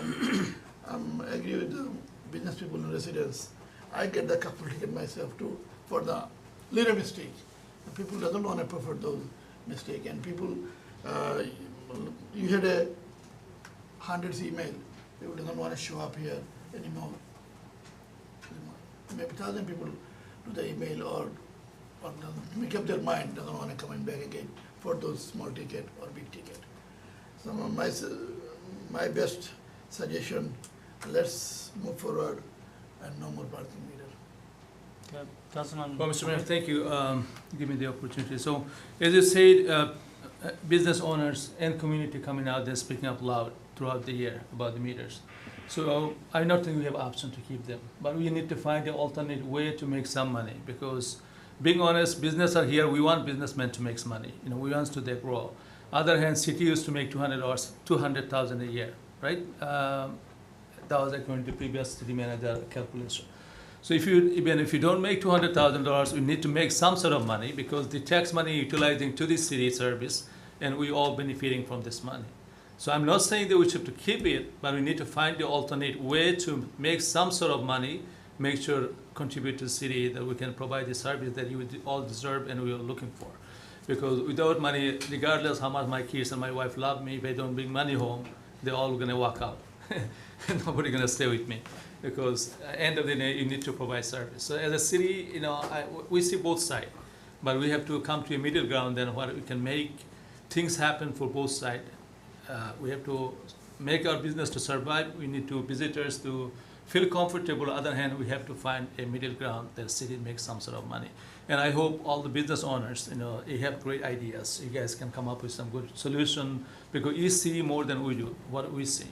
I'm agree with the business people and residents. I get the couple ticket myself too for the little mistake. The people doesn't want to prefer those mistakes, and people, you had a hundreds email, people doesn't want to show up here anymore. Maybe 1,000 people do the email or or make up their mind, doesn't want to come back again for those small ticket or big ticket. So my best suggestion, let's move forward and no more parking meter. Okay, Councilman. Well, Mr. Mayor, thank you, give me the opportunity. So, as you said, business owners and community coming out there speaking up loud throughout the year about the meters. So I don't think we have option to keep them, but we need to find an alternate way to make some money, because being honest, business are here, we want businessmen to make money, we want to they grow. Other hand, city used to make $200,000 a year, right? That was according to previous city manager calculation. So even if you don't make $200,000, we need to make some sort of money, because the tax money utilizing to the city service, and we all benefiting from this money. So I'm not saying that we should to keep it, but we need to find the alternate way to make some sort of money, make sure contribute to the city, that we can provide the service that you all deserve and we are looking for. Because without money, regardless how much my kids and my wife love me, if I don't bring money home, they're all gonna walk out. Nobody's gonna stay with me. Because at the end of the day, you need to provide service. So as a city, we see both sides, but we have to come to a middle ground then where we can make things happen for both sides. We have to make our business to survive. We need to visitors to feel comfortable. On the other hand, we have to find a middle ground that the city makes some sort of money. And I hope all the business owners, you have great ideas. You guys can come up with some good solution, because you see more than we do, what we see.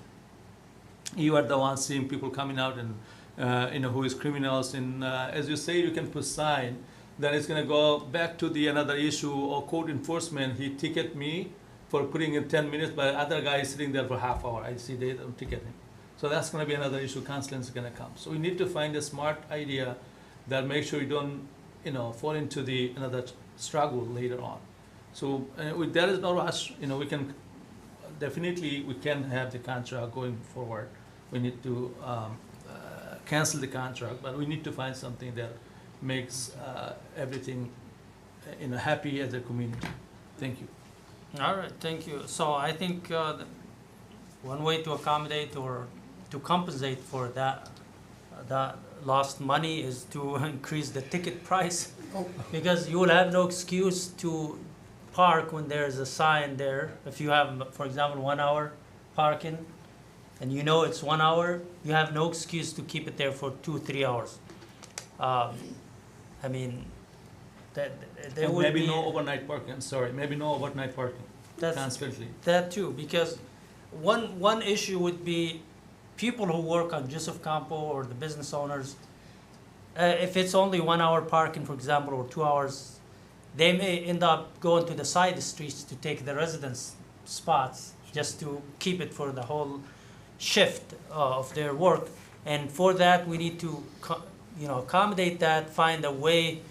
You are the ones seeing people coming out and, who is criminals. And as you say, you can put sign that it's going to go back to the another issue or code enforcement. He ticket me for putting in 10 minutes, but other guy is sitting there for half hour. I see they don't ticket him. So that's going to be another issue. Counseling is going to come. So we need to find a smart idea that makes sure you don't, fall into another struggle later on. So there is no rush. We can definitely we can have the contract going forward. We need to cancel the contract, but we need to find something that makes everything happy as a community. Thank you. All right, thank you. So I think one way to accommodate or to compensate for that lost money is to increase the ticket price, because you will have no excuse to park when there's a sign there. If you have, for example, 1 hour parking, and it's 1 hour, you have no excuse to keep it there for 2-3 hours. I mean, there would maybe be no overnight parking. Sorry, maybe no overnight parking. Constantly. That too, because one issue would be people who work on Joseph Campo or the business owners. If it's only 1 hour parking, for example, or 2 hours, they may end up going to the side streets to take the residents' spots just to keep it for the whole shift of their work. And for that, we need to accommodate that, find a way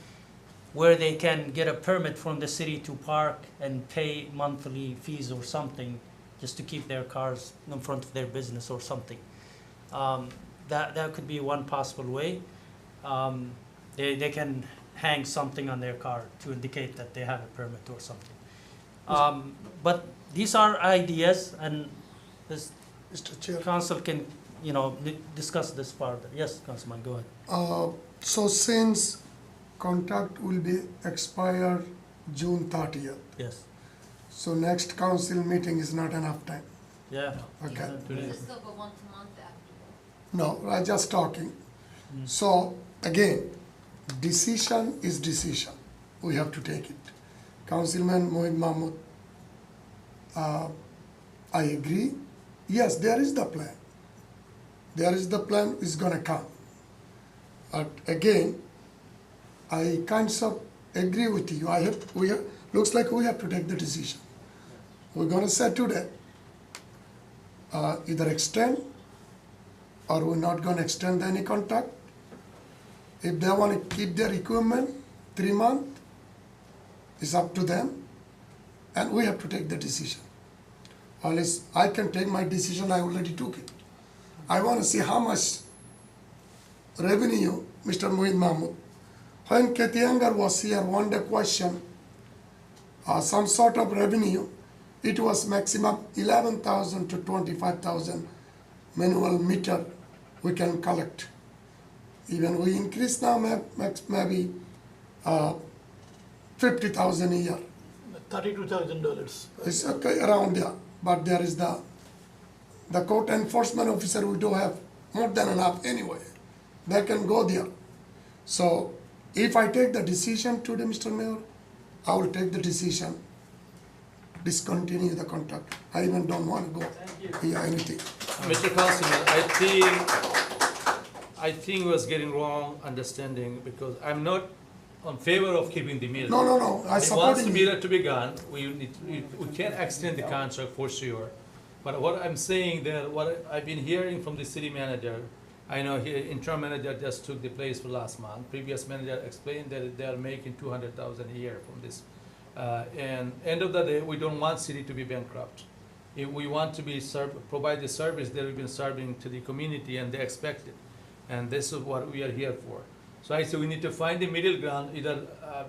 where they can get a permit from the city to park and pay monthly fees or something just to keep their cars in front of their business or something. That could be one possible way. They can hang something on their car to indicate that they have a permit or something. But these are ideas, and this Mr. Chair. council can discuss this further. Yes, Councilman, go ahead. So since contract will be expired June 30th. Yes. So next council meeting is not enough time. Yeah. Okay. Does it still go once a month after? No, I'm just talking. So again, decision is decision. We have to take it. Councilman Mohid Mahmood, I agree. Yes, there is the plan. There is the plan is gonna come. But again, I kind of agree with you. Looks like we have to take the decision. We're gonna say today, either extend or we're not gonna extend any contract. If they wanna keep their equipment 3 months, it's up to them, and we have to take the decision. Unless I can take my decision, I already took it. I wanna see how much revenue, Mr. Mohid Mahmood. When Kathy Younger was here, one day question, some sort of revenue, it was maximum 11,000 to 25,000 manual meter we can collect. Even we increase now maybe $50,000 a year. $32,000. It's okay around there, but there is the code enforcement officer, we do have more than enough anyway. They can go there. So if I take the decision today, Mr. Mayor, I will take the decision, discontinue the contract. I even don't want to go here, anything. Mr. Councilman, I think was getting wrong understanding because I'm not on favor of keeping the meter. No, I He support wants the you. meter to be gone, we can't extend the contract for sure. But what I'm saying that, what I've been hearing from the city manager, I know interim manager just took the place for last month. Previous manager explained that they are making $200,000 a year from this. And end of the day, we don't want city to be bankrupt. If we want to be provide the service that we've been serving to the community and they expect it. And this is what we are here for. So I say we need to find the middle ground. Either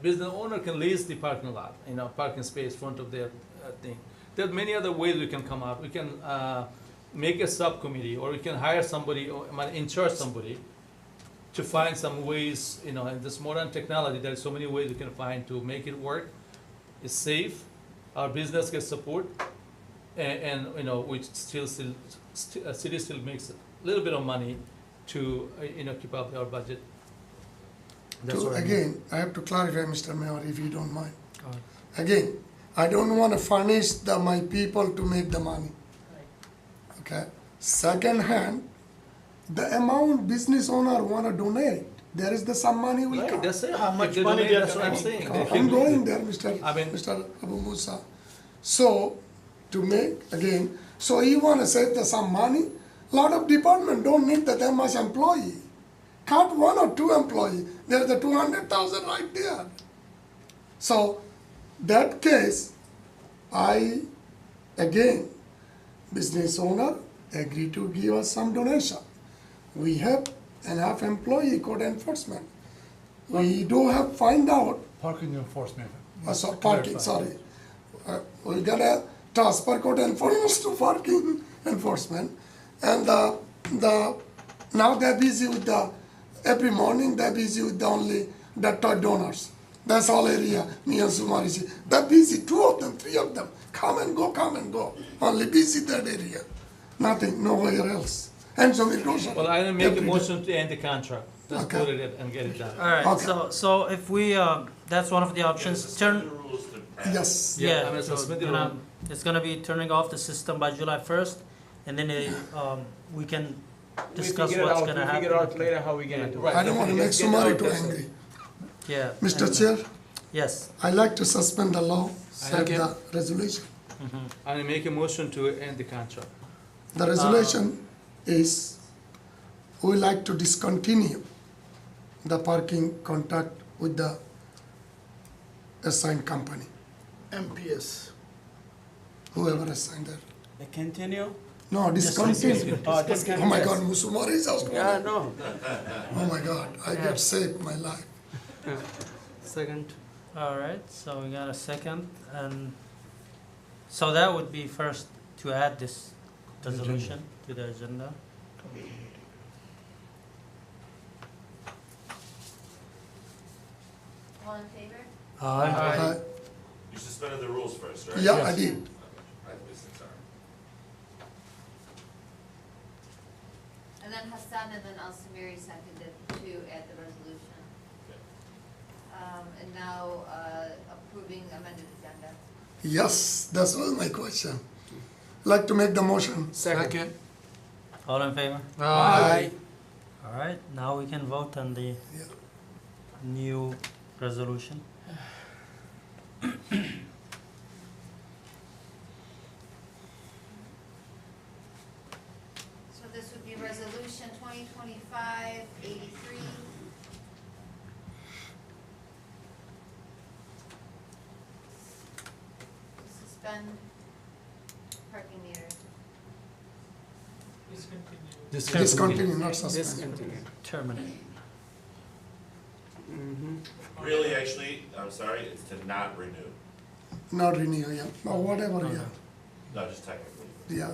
business owner can lease the parking lot, parking space front of their thing. There are many other ways we can come up. We can make a subcommittee, or we can hire somebody, or insure somebody to find some ways, in this modern technology, there are so many ways we can find to make it work. It's safe, our business gets support, and we city still makes a little bit of money to, keep up our budget. That's what I mean. Again, I have to clarify, Mr. Mayor, if you don't mind. Again, I don't want to furnish my people to make the money. Okay. Second hand, the amount business owner want to donate, there is some money will come. That's it. How If much they money donate, that's what I'm saying. They I'm can- going there, Mr. Abu Musa. So, to make, again, so you want to save some money, lot of department don't need that much employee. Cut 1 or 2 employees, there's the 200,000 right there. So, that case, again, business owner agree to give us some donation. We have enough employee code enforcement. We do have find out. Parking enforcement. Parking, sorry. We're gonna transfer code enforcement to parking enforcement. And now they're busy with every morning they're busy with only the toy donors. That's all area, me and Sumarishi. They're busy, 2 of them, 3 of them. Come and go. Only busy that area. Nothing, nowhere else. And so it goes on. Well, I will make a every day. motion to end the contract. Let's Okay. put it and get it done. All right, so if we, that's one of the options, Yes. Yeah, I'm yeah, gonna so suspend the it's gonna be turning off the system by July 1st, and then we can discuss We figure it what's out, gonna we happen. figure out later how we gonna do it. I don't want to make Just get Sumari out too there. angry. Yeah. Mr. and- Chair, Yes. I like to suspend the law, set Second. the resolution. I will make a motion to end the contract. The resolution is, we like to discontinue the parking contract with the assigned company, MPS. whoever assigned that. Continue? No, discontinue. Discontinue. Oh my God, Musumari is out. Yeah, no. Oh my God, I get saved my life. Second. All right, so we got a second, and so that would be first to add this resolution to the agenda. All in favor? Aye. You suspended the rules first, right? Yeah, I did. Sorry. And then Hassan and then Al-Samiri seconded to add the resolution. And now approving amended agenda. Yes, that's all my question. Like to make the motion. Second. All in favor? Aye. All right, now we can vote on the new resolution. So this would be resolution 2025-83. Suspend parking meters. Discontinue, not suspend. Discontinue. Terminate. Really, actually, I'm sorry, it's to not renew. Not renew, yeah, or whatever, yeah, No, just technically. yeah.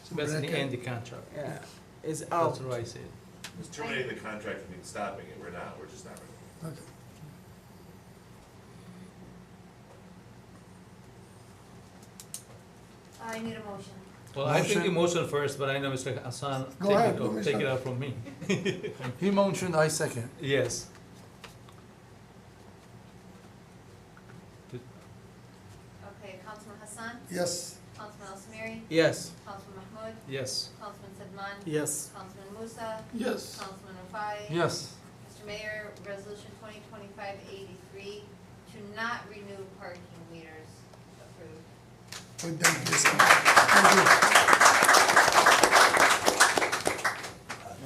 So basically end the contract. Yeah, it's out. That's what I said. It's terminating the contract and stopping it. We're not, we're just not renewing. Okay. I need a motion. Well, I think emotion first, but I know Mr. Hassan, Go ahead, go, take it Mr. out from me. He motioned, I second. Yes. Okay, Councilman Hassan? Yes. Councilman Al Samiri? Yes. Councilman Mahmoud? Yes. Councilman Sedman? Yes. Councilman Musa? Yes. Councilman Rafai? Yes. Mr. Mayor, Resolution 2025-83 to not renew parking meters approved. With them, please. Thank you.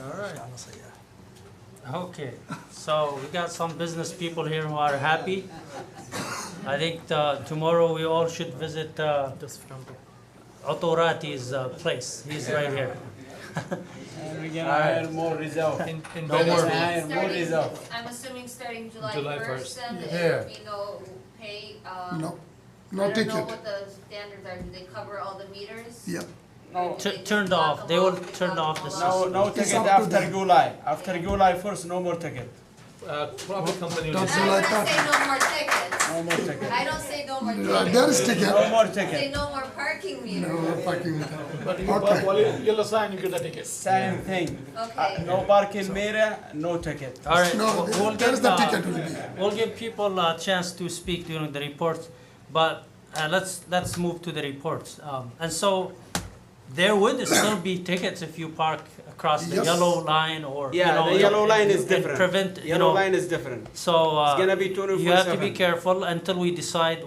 All right. Okay, so we got some business people here who are happy. I think tomorrow we all should visit Autorati's place. He's right here. We're gonna hire more reserve. No more. Hire more reserve. I'm assuming starting July July 1st, then Yeah. there will be no pay, No, I no don't know ticket. what the standards are, do they cover all the meters? Yeah. No, Turned off. They will turn off the system. no It's ticket up to after them. July. After July 1st, no more ticket. Probably company will That's I like don't that. say no more tickets. No more ticket. I don't say no more There tickets. is ticket. No more I say ticket. no more parking meters. No parking. But you, Okay. while you'll sign, you get the ticket. Same thing. Okay. No parking meter, no ticket. All right, No, we'll there is give, the ticket will be. we'll give people a chance to speak during the reports, but let's move to the reports. And so there would still be tickets if you park across the Yes. yellow line or, you Yeah, know, the yellow line is and different. prevent, you Yellow know, line is different. so It's gonna be 24/7. you have to be careful until we decide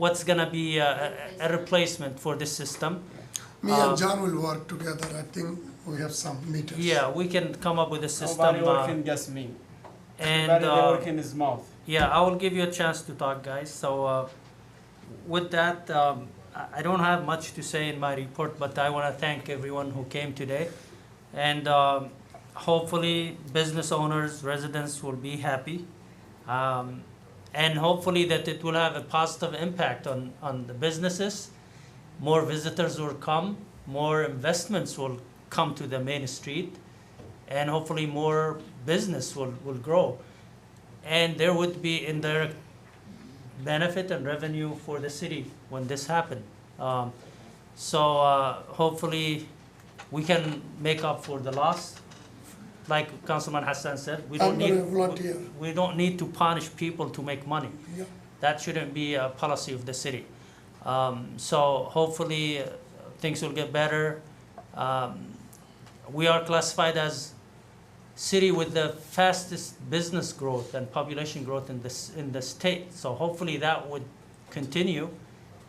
what's gonna be a replacement for this system. Me and John will work together. I think we have some meters. Yeah, we can come up with a system. Nobody working, just me. And Everybody working his mouth. yeah, I will give you a chance to talk, guys. So with that, I don't have much to say in my report, but I want to thank everyone who came today. And hopefully business owners, residents will be happy. And hopefully that it will have a positive impact on the businesses. More visitors will come, more investments will come to the main street, and hopefully more business will grow. And there would be indirect benefit and revenue for the city when this happened. So hopefully we can make up for the loss. Like Councilman Hassan said, we don't I'm gonna volunteer. we don't need to punish people to make money. Yeah. That shouldn't be a policy of the city. So hopefully things will get better. We are classified as city with the fastest business growth and population growth in the state. So hopefully that would continue,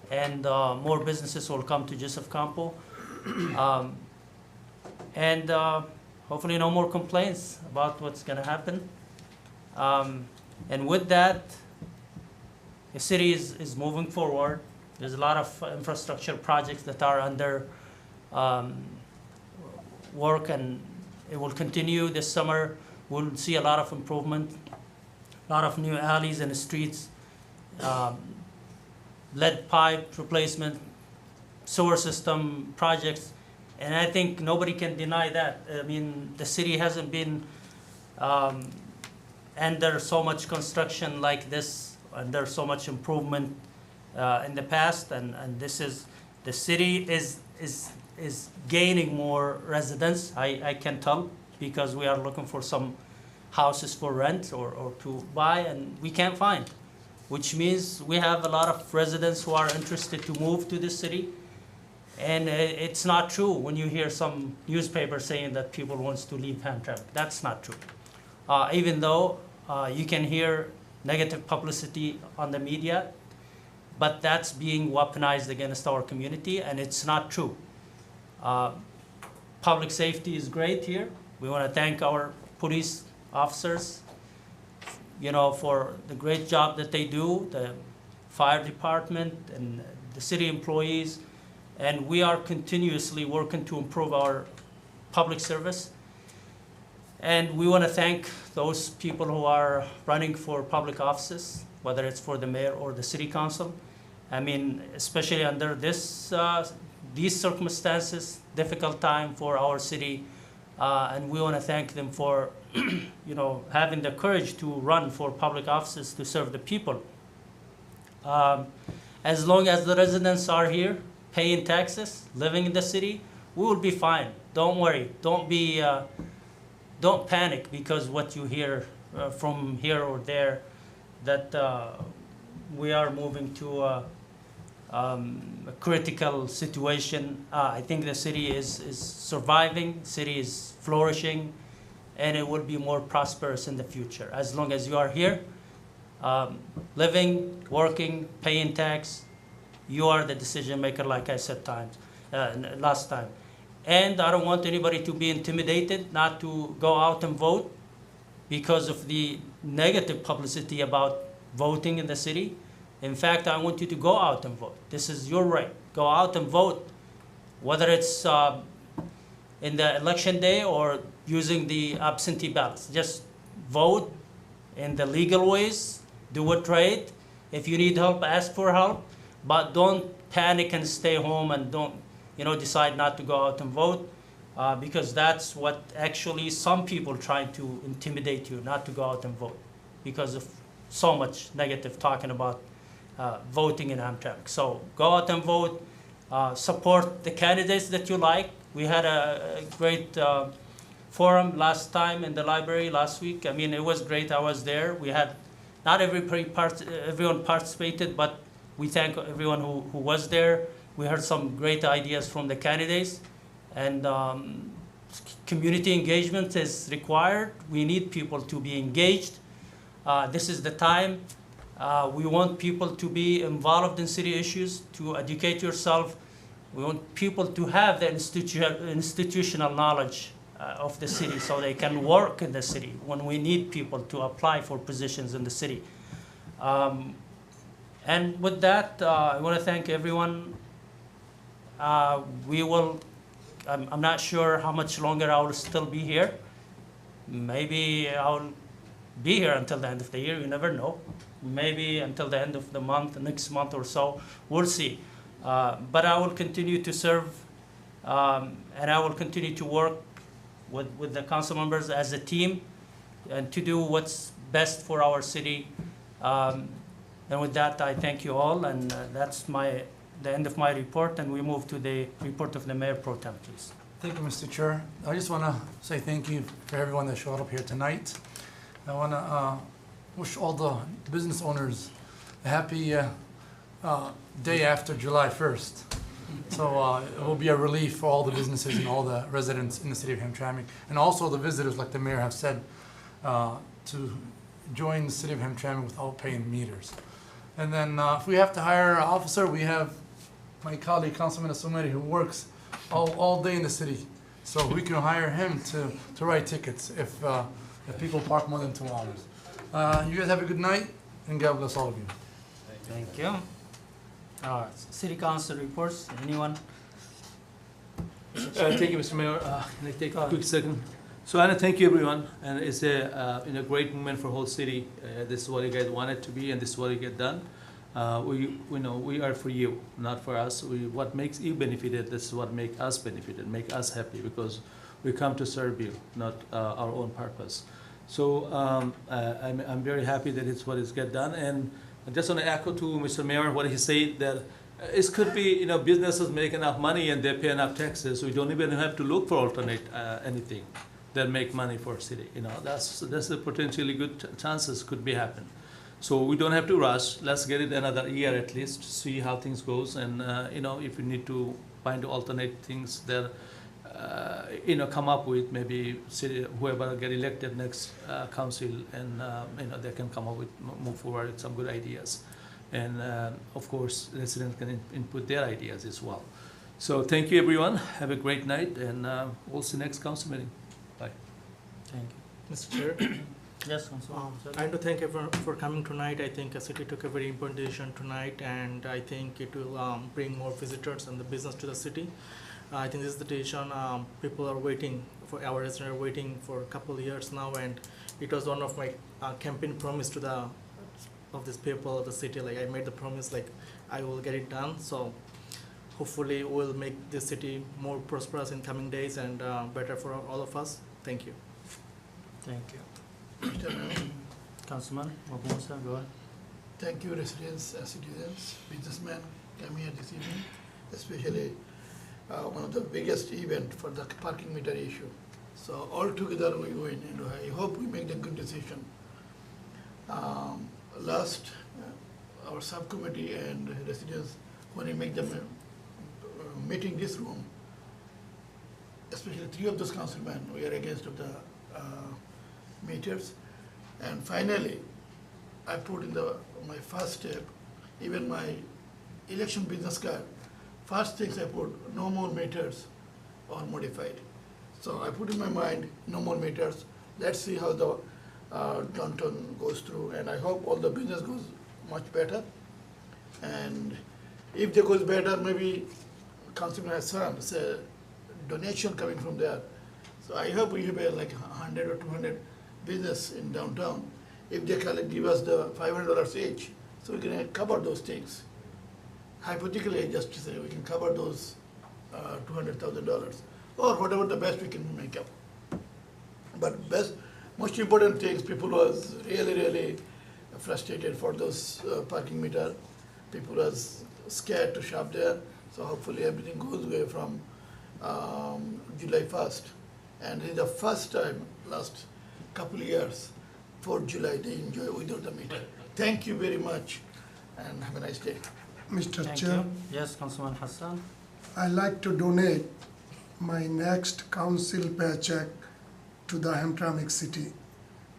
and more businesses will come to Joseph Campo, and hopefully no more complaints about what's going to happen. And with that, the city is moving forward. There's a lot of infrastructure projects that are under work, and it will continue this summer. We'll see a lot of improvement, a lot of new alleys and streets, lead pipe replacement, sewer system projects, and I think nobody can deny that. I mean, the city hasn't been under so much construction like this, under so much improvement in the past, and this is, the city is gaining more residents, I can tell, because we are looking for some houses for rent or to buy, and we can't find, which means we have a lot of residents who are interested to move to this city. And it's not true when you hear some newspaper saying that people wants to leave Hamtramck. That's not true. Even though you can hear negative publicity on the media, but that's being weaponized against our community, and it's not true. Public safety is great here. We want to thank our police officers, you know, for the great job that they do, the fire department and the city employees, and we are continuously working to improve our public service. And we want to thank those people who are running for public offices, whether it's for the mayor or the city council. I mean, especially under this these circumstances, difficult time for our city, and we want to thank them for you know, having the courage to run for public offices to serve the people. As long as the residents are here, paying taxes, living in the city, we will be fine. Don't worry. Don't panic because what you hear from here or there, that we are moving to a critical situation. I think the city is surviving, city is flourishing, and it will be more prosperous in the future. As long as you are here, living, working, paying tax, you are the decision maker, like I said last time. And I don't want anybody to be intimidated not to go out and vote because of the negative publicity about voting in the city. In fact, I want you to go out and vote. This is your right. Go out and vote, whether it's in the election day or using the absentee ballots. Just vote in the legal ways, do it right. If you need help, ask for help, but don't panic and stay home and don't decide not to go out and vote, because that's what actually some people trying to intimidate you not to go out and vote because of so much negative talking about voting in Hamtramck. So go out and vote, support the candidates that you like. We had a great forum last time in the library last week. I mean, it was great. I was there. We had not everyone participated, but we thank everyone who was there. We heard some great ideas from the candidates, and community engagement is required. We need people to be engaged. This is the time. We want people to be involved in city issues, to educate yourself. We want people to have the institutional knowledge of the city so they can work in the city when we need people to apply for positions in the city. And with that, I want to thank everyone. I'm not sure how much longer I will still be here. Maybe I'll be here until the end of the year, you never know. Maybe until the end of the month, next month or so, we'll see. But I will continue to serve, and I will continue to work with the council members as a team and to do what's best for our city. And with that, I thank you all, and that's the end of my report, and we move to the report of the Mayor Pro Tem, please. Thank you, Mr. Chair. I just want to say thank you for everyone that showed up here tonight. I want to wish all the business owners a happy day after July 1st. So it will be a relief for all the businesses and all the residents in the city of Hamtramck, and also the visitors, like the mayor have said, to join the city of Hamtramck without paying meters. And then if we have to hire an officer, we have my colleague, Councilman Asumeri, who works all day in the city. So we can hire him to write tickets if people park more than 2 hours. You guys have a good night, and God bless all of you. Thank you. City Council reports, anyone? Thank you, Mr. Mayor. Can I take a quick second? So I want to thank you, everyone, and it's a great moment for whole city. This is what you guys wanted to be, and this is what you get done. We know we are for you, not for us. What makes you benefited, this is what makes us benefited, make us happy, because we come to serve you, not our own purpose. So I'm very happy that it's what is get done, and I just want to echo to Mr. Mayor what he said, that it could be businesses make enough money and they pay enough taxes. We don't even have to look for alternate anything that make money for city. That's a potentially good chances could be happen. So we don't have to rush. Let's get it another year at least, see how things goes, and if we need to find alternate things that come up with, maybe city, whoever get elected next council, and they can come up with, move forward with some good ideas, and of course residents can input their ideas as well. So thank you, everyone. Have a great night, and we'll see next council meeting. Bye. Thank you. Mr. Chair. Yes, Councilman. I want to thank everyone for coming tonight. I think the city took a very important decision tonight, and I think it will bring more visitors and the business to the city. I think this is the decision people are waiting for. Our residents are waiting for a couple of years now, and it was one of my campaign promise to these people of the city. Like, I made the promise, like, I will get it done. So hopefully we'll make this city more prosperous in coming days and better for all of us. Thank you. Thank you. Councilman, go ahead. Thank you, residents, citizens, businessmen, come here this evening. especially one of the biggest event for the parking meter issue. So all together we win, and I hope we make the good decision. Last, our subcommittee and residents, when we make the meeting this room, especially 3 of those councilmen, we are against of the meters. And finally, I put in my first step, even my election business card, first things I put, no more meters or modified. So I put in my mind, no more meters. Let's see how the downtown goes through, and I hope all the business goes much better. And if it goes better, maybe Councilman Hassan say donation coming from there. So I hope we have like 100 or 200 business in downtown. If they give us the $500 each, so we can cover those things. Hypothetically, just to say we can cover those $200,000 or whatever the best we can make up. But most important things, people was really frustrated for those parking meter. People was scared to shop there. So hopefully everything goes away from July 1st. And it's the first time last couple of years, 4th July, they enjoy without the meter. Thank you very much and have a nice day. Mr. Thank Chair, you. Yes, Councilman Hassan. I like to donate my next council paycheck to the Hamtramck City,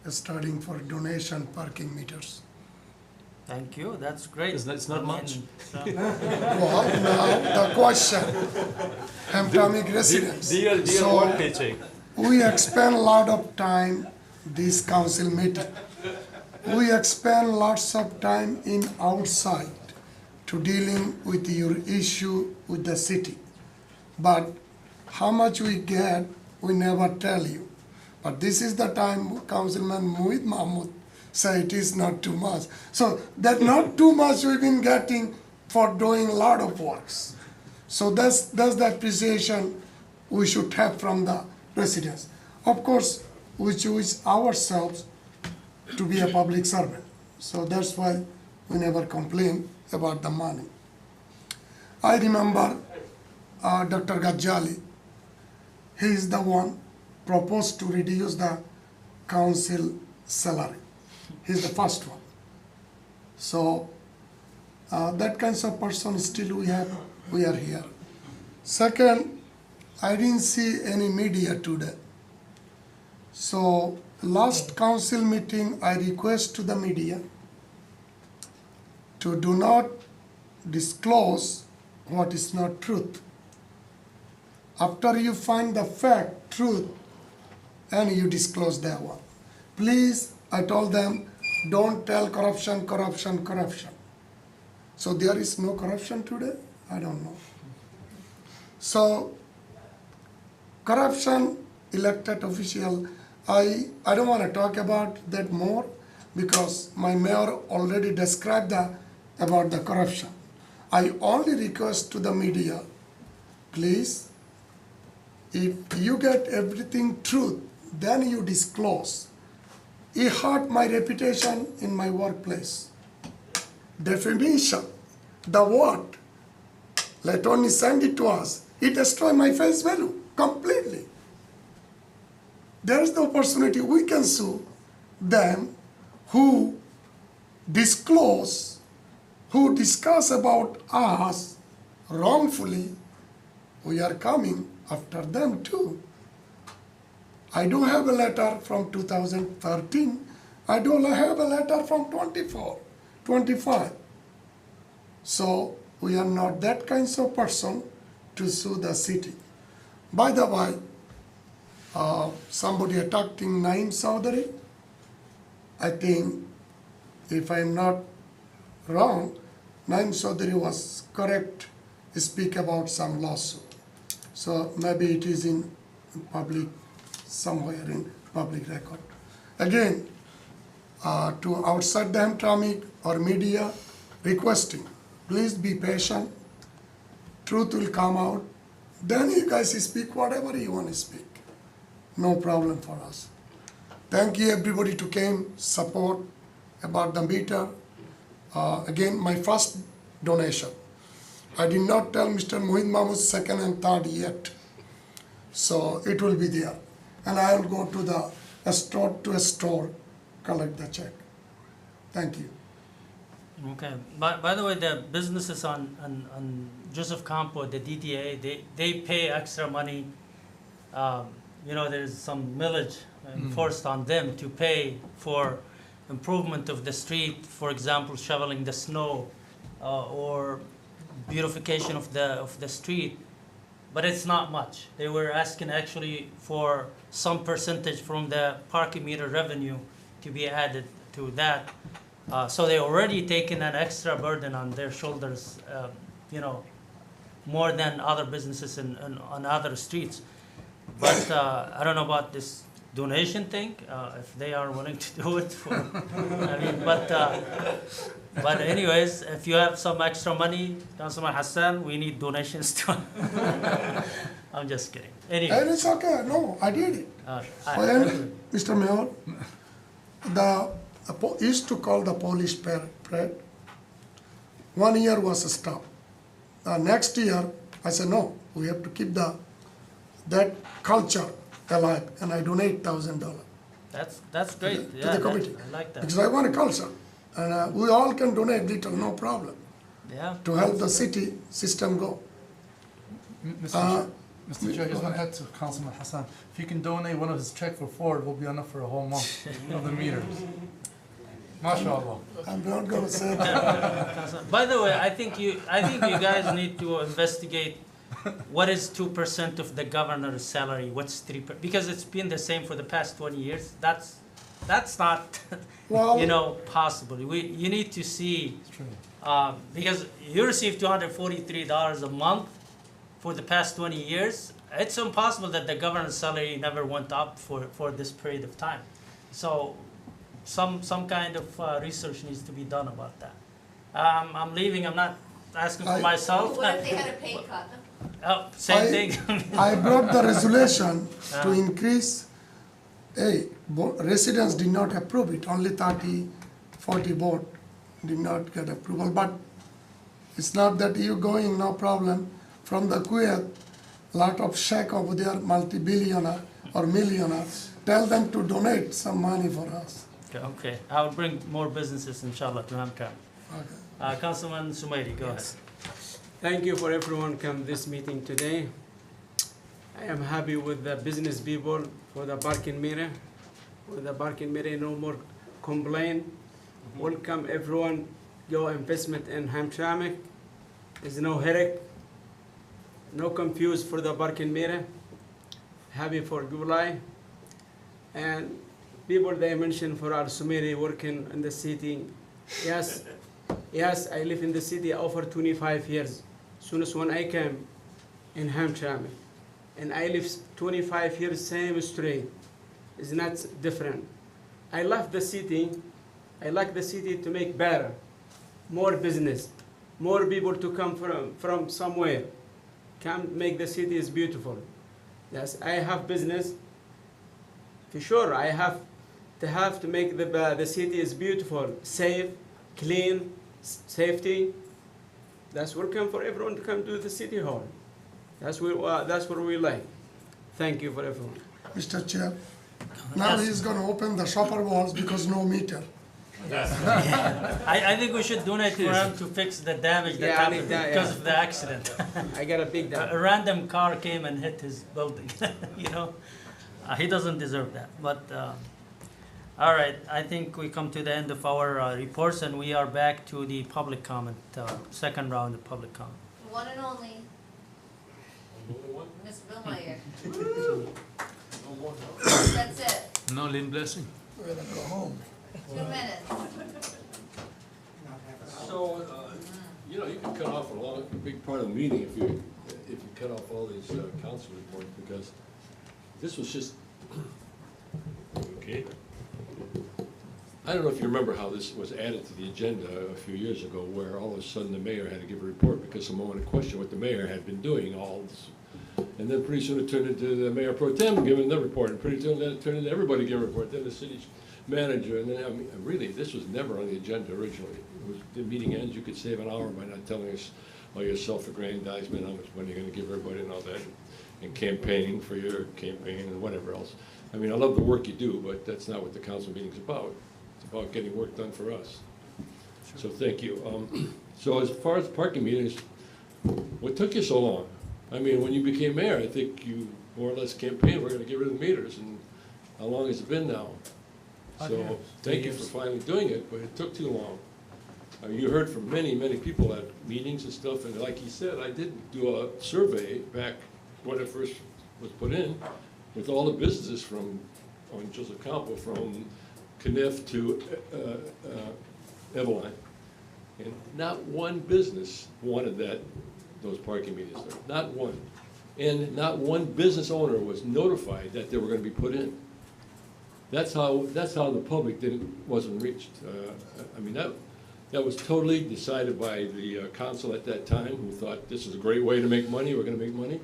starting for donation parking meters. Thank you, that's great. It's not much. Well, now the question, Hamtramck residents. Dear So, one paycheck. we expend a lot of time this council meeting. We expend lots of time in outside to dealing with your issue with the city. But how much we get, we never tell you. But this is the time Councilman Muhid Mahmood say it is not too much. So that not too much we've been getting for doing a lot of works. So that's the appreciation we should have from the residents. Of course, we choose ourselves to be a public servant. So that's why we never complain about the money. I remember Dr. Gajali, he is the one proposed to reduce the council salary. He's the first one. So that kinds of person still we are here. Second, I didn't see any media today. So last council meeting, I request to the media to do not disclose what is not truth. After you find the fact, truth, and you disclose that one. Please, I told them, don't tell corruption, corruption, corruption. So there is no corruption today? I don't know. So, corruption, elected official, I don't want to talk about that more because my mayor already described about the corruption. I only request to the media, please, if you get everything truth, then you disclose. It hurt my reputation in my workplace. Defamation, the word, let only send it to us. It destroys my face value completely. There is the opportunity we can sue them who disclose, who discuss about us wrongfully. We are coming after them too. I do have a letter from 2013. I do have a letter from 25. So we are not that kinds of person to sue the city. By the way, somebody attacking Naeem Chowdhury. I think, if I'm not wrong, Naeem Chowdhury was correct to speak about some lawsuit. So maybe it is in public, somewhere in public record. Again, to outside the Hamtramck or media, requesting, please be patient. Truth will come out. Then you guys speak whatever you want to speak. No problem for us. Thank you everybody to came, support about the meter. Again, my first donation. I did not tell Mr. Mohit Mahmood second and third yet. So it will be there. And I will go to the store, collect the check. Thank you. Okay, by the way, the businesses on Joseph Campo, the DDA, they pay extra money. You know, there's some millage enforced on them to pay for improvement of the street, for example, shoveling the snow or beautification of the street, but it's not much. They were asking actually for some percentage from the parking meter revenue to be added to that. So they already taken an extra burden on their shoulders, you know, more than other businesses on other streets. But I don't know about this donation thing, if they are willing to do it. I mean, but anyways, if you have some extra money, Councilman Hassan, we need donations too. I'm just kidding. Anyway. And it's okay. No, I did it. And Mr. Mayor, used to call the police parade. 1 year was stopped. Next year, I said, no, we have to keep that culture alive, and I donate $1,000. That's great. To the committee. I like that. Because I want a culture, and we all can donate little, no problem. Yeah. To help the city system go. Mr. Chair, I just want to add to Councilman Hassan. If you can donate one of his check for Ford, it will be enough for a whole month of the meters. MashaAllah. I'm not going to say that. By the way, I think you guys need to investigate what is 2% of the governor's salary. What's 3%? Because it's been the same for the past 20 years. That's not, well, you know, possible. You need to see, because you receive $243 a month for the past 20 years. It's impossible that the governor's salary never went up for this period of time. So some kind of research needs to be done about that. I'm leaving. I'm not asking for myself. What if they had a pay cut? Oh, same thing. I brought the resolution to increase. Residents did not approve it. Only 30, 40 board did not get approval. But it's not that you going, no problem. From the Kuwait, lot of sheikh over there, multi-billionaire or millionaire, tell them to donate some money for us. Okay, I will bring more businesses, inshallah, to Hamtramck. Okay. Councilman Sumaili, go ahead. Thank you for everyone come this meeting today. I am happy with the business people for the parking meter. With the parking meter, no more complaint. Welcome everyone, your investment in Hamtramck. There's no headache, no confused for the parking meter. Happy for July. And people they mentioned for our Sumeri working in the city. Yes, I live in the city over 25 years. Soon as when I came in Hamtramck, and I live 25 years same street. It's not different. I love the city. I like the city to make better, more business, more people to come from somewhere. Come make the city is beautiful. Yes, I have business. For sure, I have to make the city is beautiful, safe, clean, safety. That's welcome for everyone to come to the city hall. That's what we like. Thank you for everyone. Mr. Chair, now he's going to open the shopper walls because no meter. I think we should donate for him to fix the damage that happened because of the accident. I got a big damage. A random car came and hit his building. You know, he doesn't deserve that. But all right, I think we come to the end of our reports, and we are back to the public comment, second round of public comment. One and only. Ms. Billmeyer. That's it. No Lynn blessing. We're going to go home. 2 minutes. So, you know, you can cut off a big part of the meeting if you cut off all these council reports, because this was just, okay. I don't know if you remember how this was added to the agenda a few years ago, where all of a sudden the mayor had to give a report because someone wanted to question what the mayor had been doing all this. And then pretty soon it turned into the mayor pro tem giving the report, and pretty soon then it turned into everybody giving a report, then the city's manager, and then, I mean, really, this was never on the agenda originally. It was, the meeting ends, you could save an hour by not telling us all your self-aggrandizement, how much money you're gonna give everybody and all that, and campaigning for your campaign and whatever else. I mean, I love the work you do, but that's not what the council meeting's about. It's about getting work done for us. So thank you. So as far as parking meters, what took you so long? I mean, when you became mayor, I think you more or less campaigned, we're gonna get rid of the meters, and how long has it been now? So, thank you for finally doing it, but it took too long. You heard from many, many people at meetings and stuff, and like he said, I did do a survey back when it first was put in, with all the businesses from, on Joseph Campo, from Caniff to Eveline. And not one business wanted those parking meters there, not one. And not one business owner was notified that they were gonna be put in. That's how the public wasn't reached. I mean, that was totally decided by the council at that time, who thought this is a great way to make money, we're gonna make money.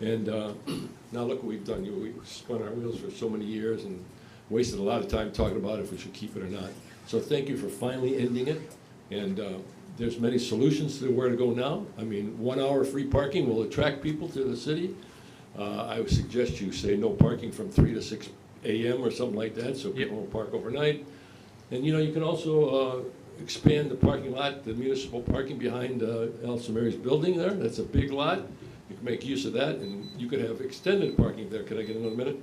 And now look what we've done. We spun our wheels for so many years and wasted a lot of time talking about if we should keep it or not. So thank you for finally ending it. And there's many solutions to where to go now. I mean, 1 hour free parking will attract people to the city. I would suggest you say no parking from 3 to 6 a.m. or something like that, so people won't park overnight. And you know, you can also expand the parking lot, the municipal parking behind Elsa Mary's building there. That's a big lot. You can make use of that, and you could have extended parking there. Could I get another minute?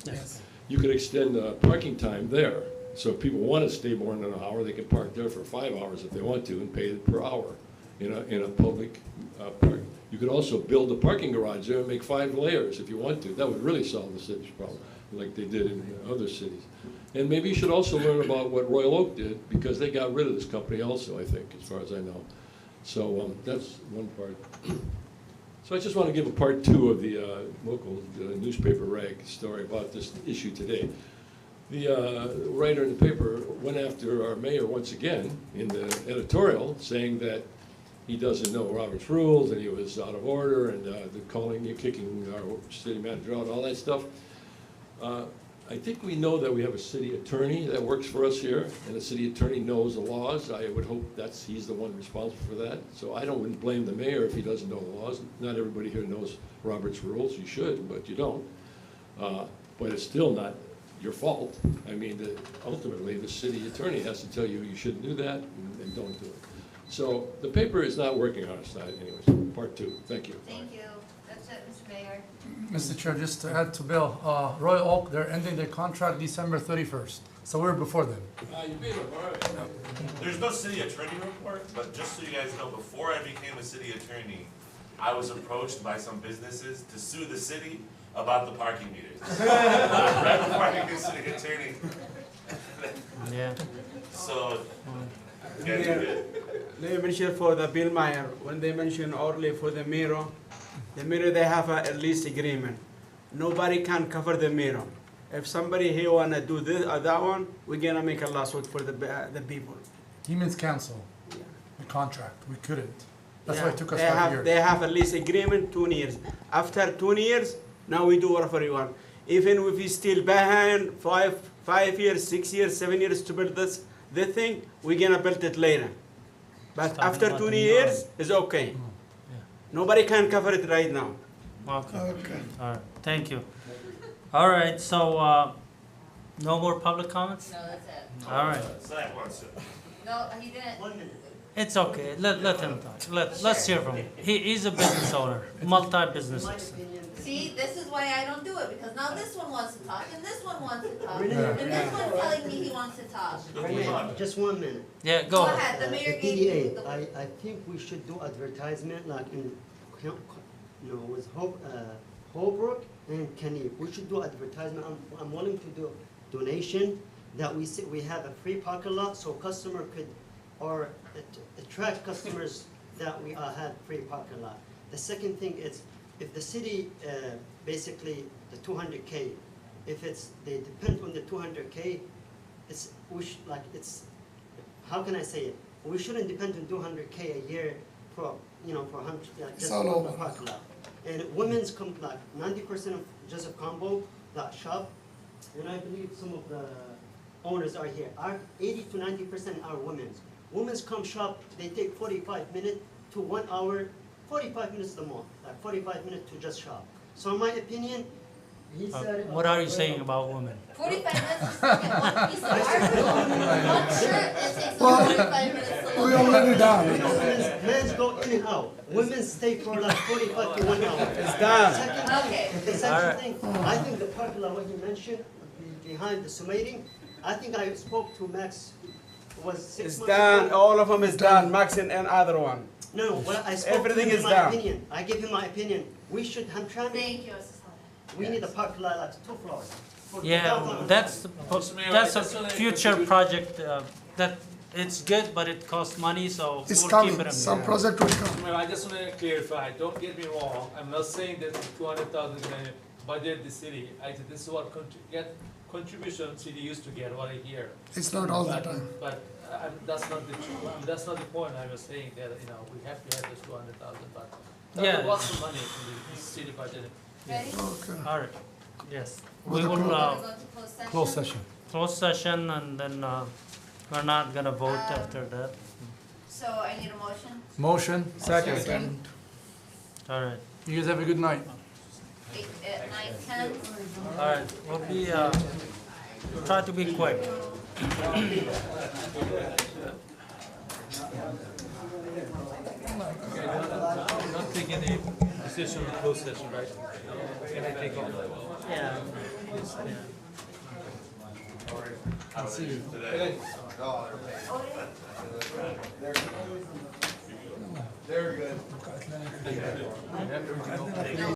Yes. You could extend parking time there. So if people want to stay more than an hour, they can park there for 5 hours if they want to and pay it per hour in a public park. You could also build a parking garage there and make 5 layers if you want to. That would really solve the city's problem, like they did in other cities. And maybe you should also learn about what Royal Oak did, because they got rid of this company also, I think, as far as I know. So that's one part. So I just want to give a part 2 of the local newspaper rag story about this issue today. The writer in the paper went after our mayor once again in the editorial, saying that he doesn't know Robert's rules and he was out of order and calling and kicking our city manager out, all that stuff. I think we know that we have a city attorney that works for us here, and the city attorney knows the laws. I would hope he's the one responsible for that. So I wouldn't blame the mayor if he doesn't know the laws. Not everybody here knows Robert's rules. You should, but you don't. But it's still not your fault. I mean, ultimately, the city attorney has to tell you you shouldn't do that and don't do it. So the paper is not working on our side anyways. Part 2. Thank you. Thank you. That's it, Mr. Mayor. Mr. Chair, just to add to Bill, Royal Oak, they're ending their contract December 31st. So we're before them. You beat him, all right. There's no city attorney report, but just so you guys know, before I became a city attorney, I was approached by some businesses to sue the city about the parking meters. Right before I became city attorney. Yeah. So, you guys are good. They mentioned for the Bill Meyer, when they mentioned earlier for the mirror they have a lease agreement. Nobody can cover the mirror. If somebody here wanna do this or that one, we're gonna make a lawsuit for the people. He means cancel the contract. We couldn't. That's why it took us They 5 years. They have a lease agreement, 2 years. After 2 years, now we do whatever we want. Even if we still behind 5 years, 6 years, 7 years to build this thing, we're gonna build it later. But after 2 years, it's okay. Nobody can cover it right now. Okay. All right, thank you. All right, so no more public comments? No, that's it. All right. Zach wants it. No, he didn't. 1 minute. It's okay, let him talk. Let's hear from him. He's a business owner, multi-businesses. See, this is why I don't do it, because now this one wants to talk, and this one wants to talk, and this one's telling me he wants to talk. Just 1 minute. Yeah, Go ahead, the mayor gave you PDA, the... I think we should do advertisement like in, with Holbrook and Kenny. We should do advertisement. I'm willing to do donation that we have a free parking lot so customer could, or attract customers that we have free parking lot. The second thing is, if the city, basically the 200K, if they depend on the 200K, how can I say it? We shouldn't depend on 200K a year for 100, just all for over. the parking lot. And women's come, like 90% of Joseph Combo that shop, and I believe some of the owners are here, 80 to 90% are women's. Women's come shop, they take 45 minutes to 1 hour, 45 minutes the most, like 45 minutes to just shop. So in my opinion, he said. What are you saying about women? 45 minutes just to get one piece of art, one shirt, it takes 45 minutes to look. We already done. Men's go in and out. Women stay for like 45 to 1 hour. It's done. Okay. The second thing, I think the parking lot, what you mentioned, behind the summating, I think I spoke to Max, was 6 It's months done, ago. all of them is done, Max and other one. No, well, I spoke to Everything him is in my done. opinion. I give him my opinion. We should, I'm trying to. Thank you. We need a parking lot like 2 floors. for Yeah, downtown. that's a future project, that it's good, but it costs money, so It's we'll keep coming, it in some mind. project will come. Well, I just want to clarify, don't get me wrong, I'm not saying that 200,000 is gonna budget the city. I said this is what contribution city used to get, what I hear. It's not all the But- time. But that's not that's not the point. I was saying that, we have to have this 200,000, but Yeah. that's lots of money in the city budget. Ready? Okay. All right, yes. With We the will, We're gonna go to Closed session. close session and then, we're not gonna vote after that. So I need a motion. Motion, Second. All right, you guys have a good night. 9:10. all right, we'll be, try to be quick. Don't take any decision in closed session, right? Can I take off? Yeah. I'll see you today. They're good.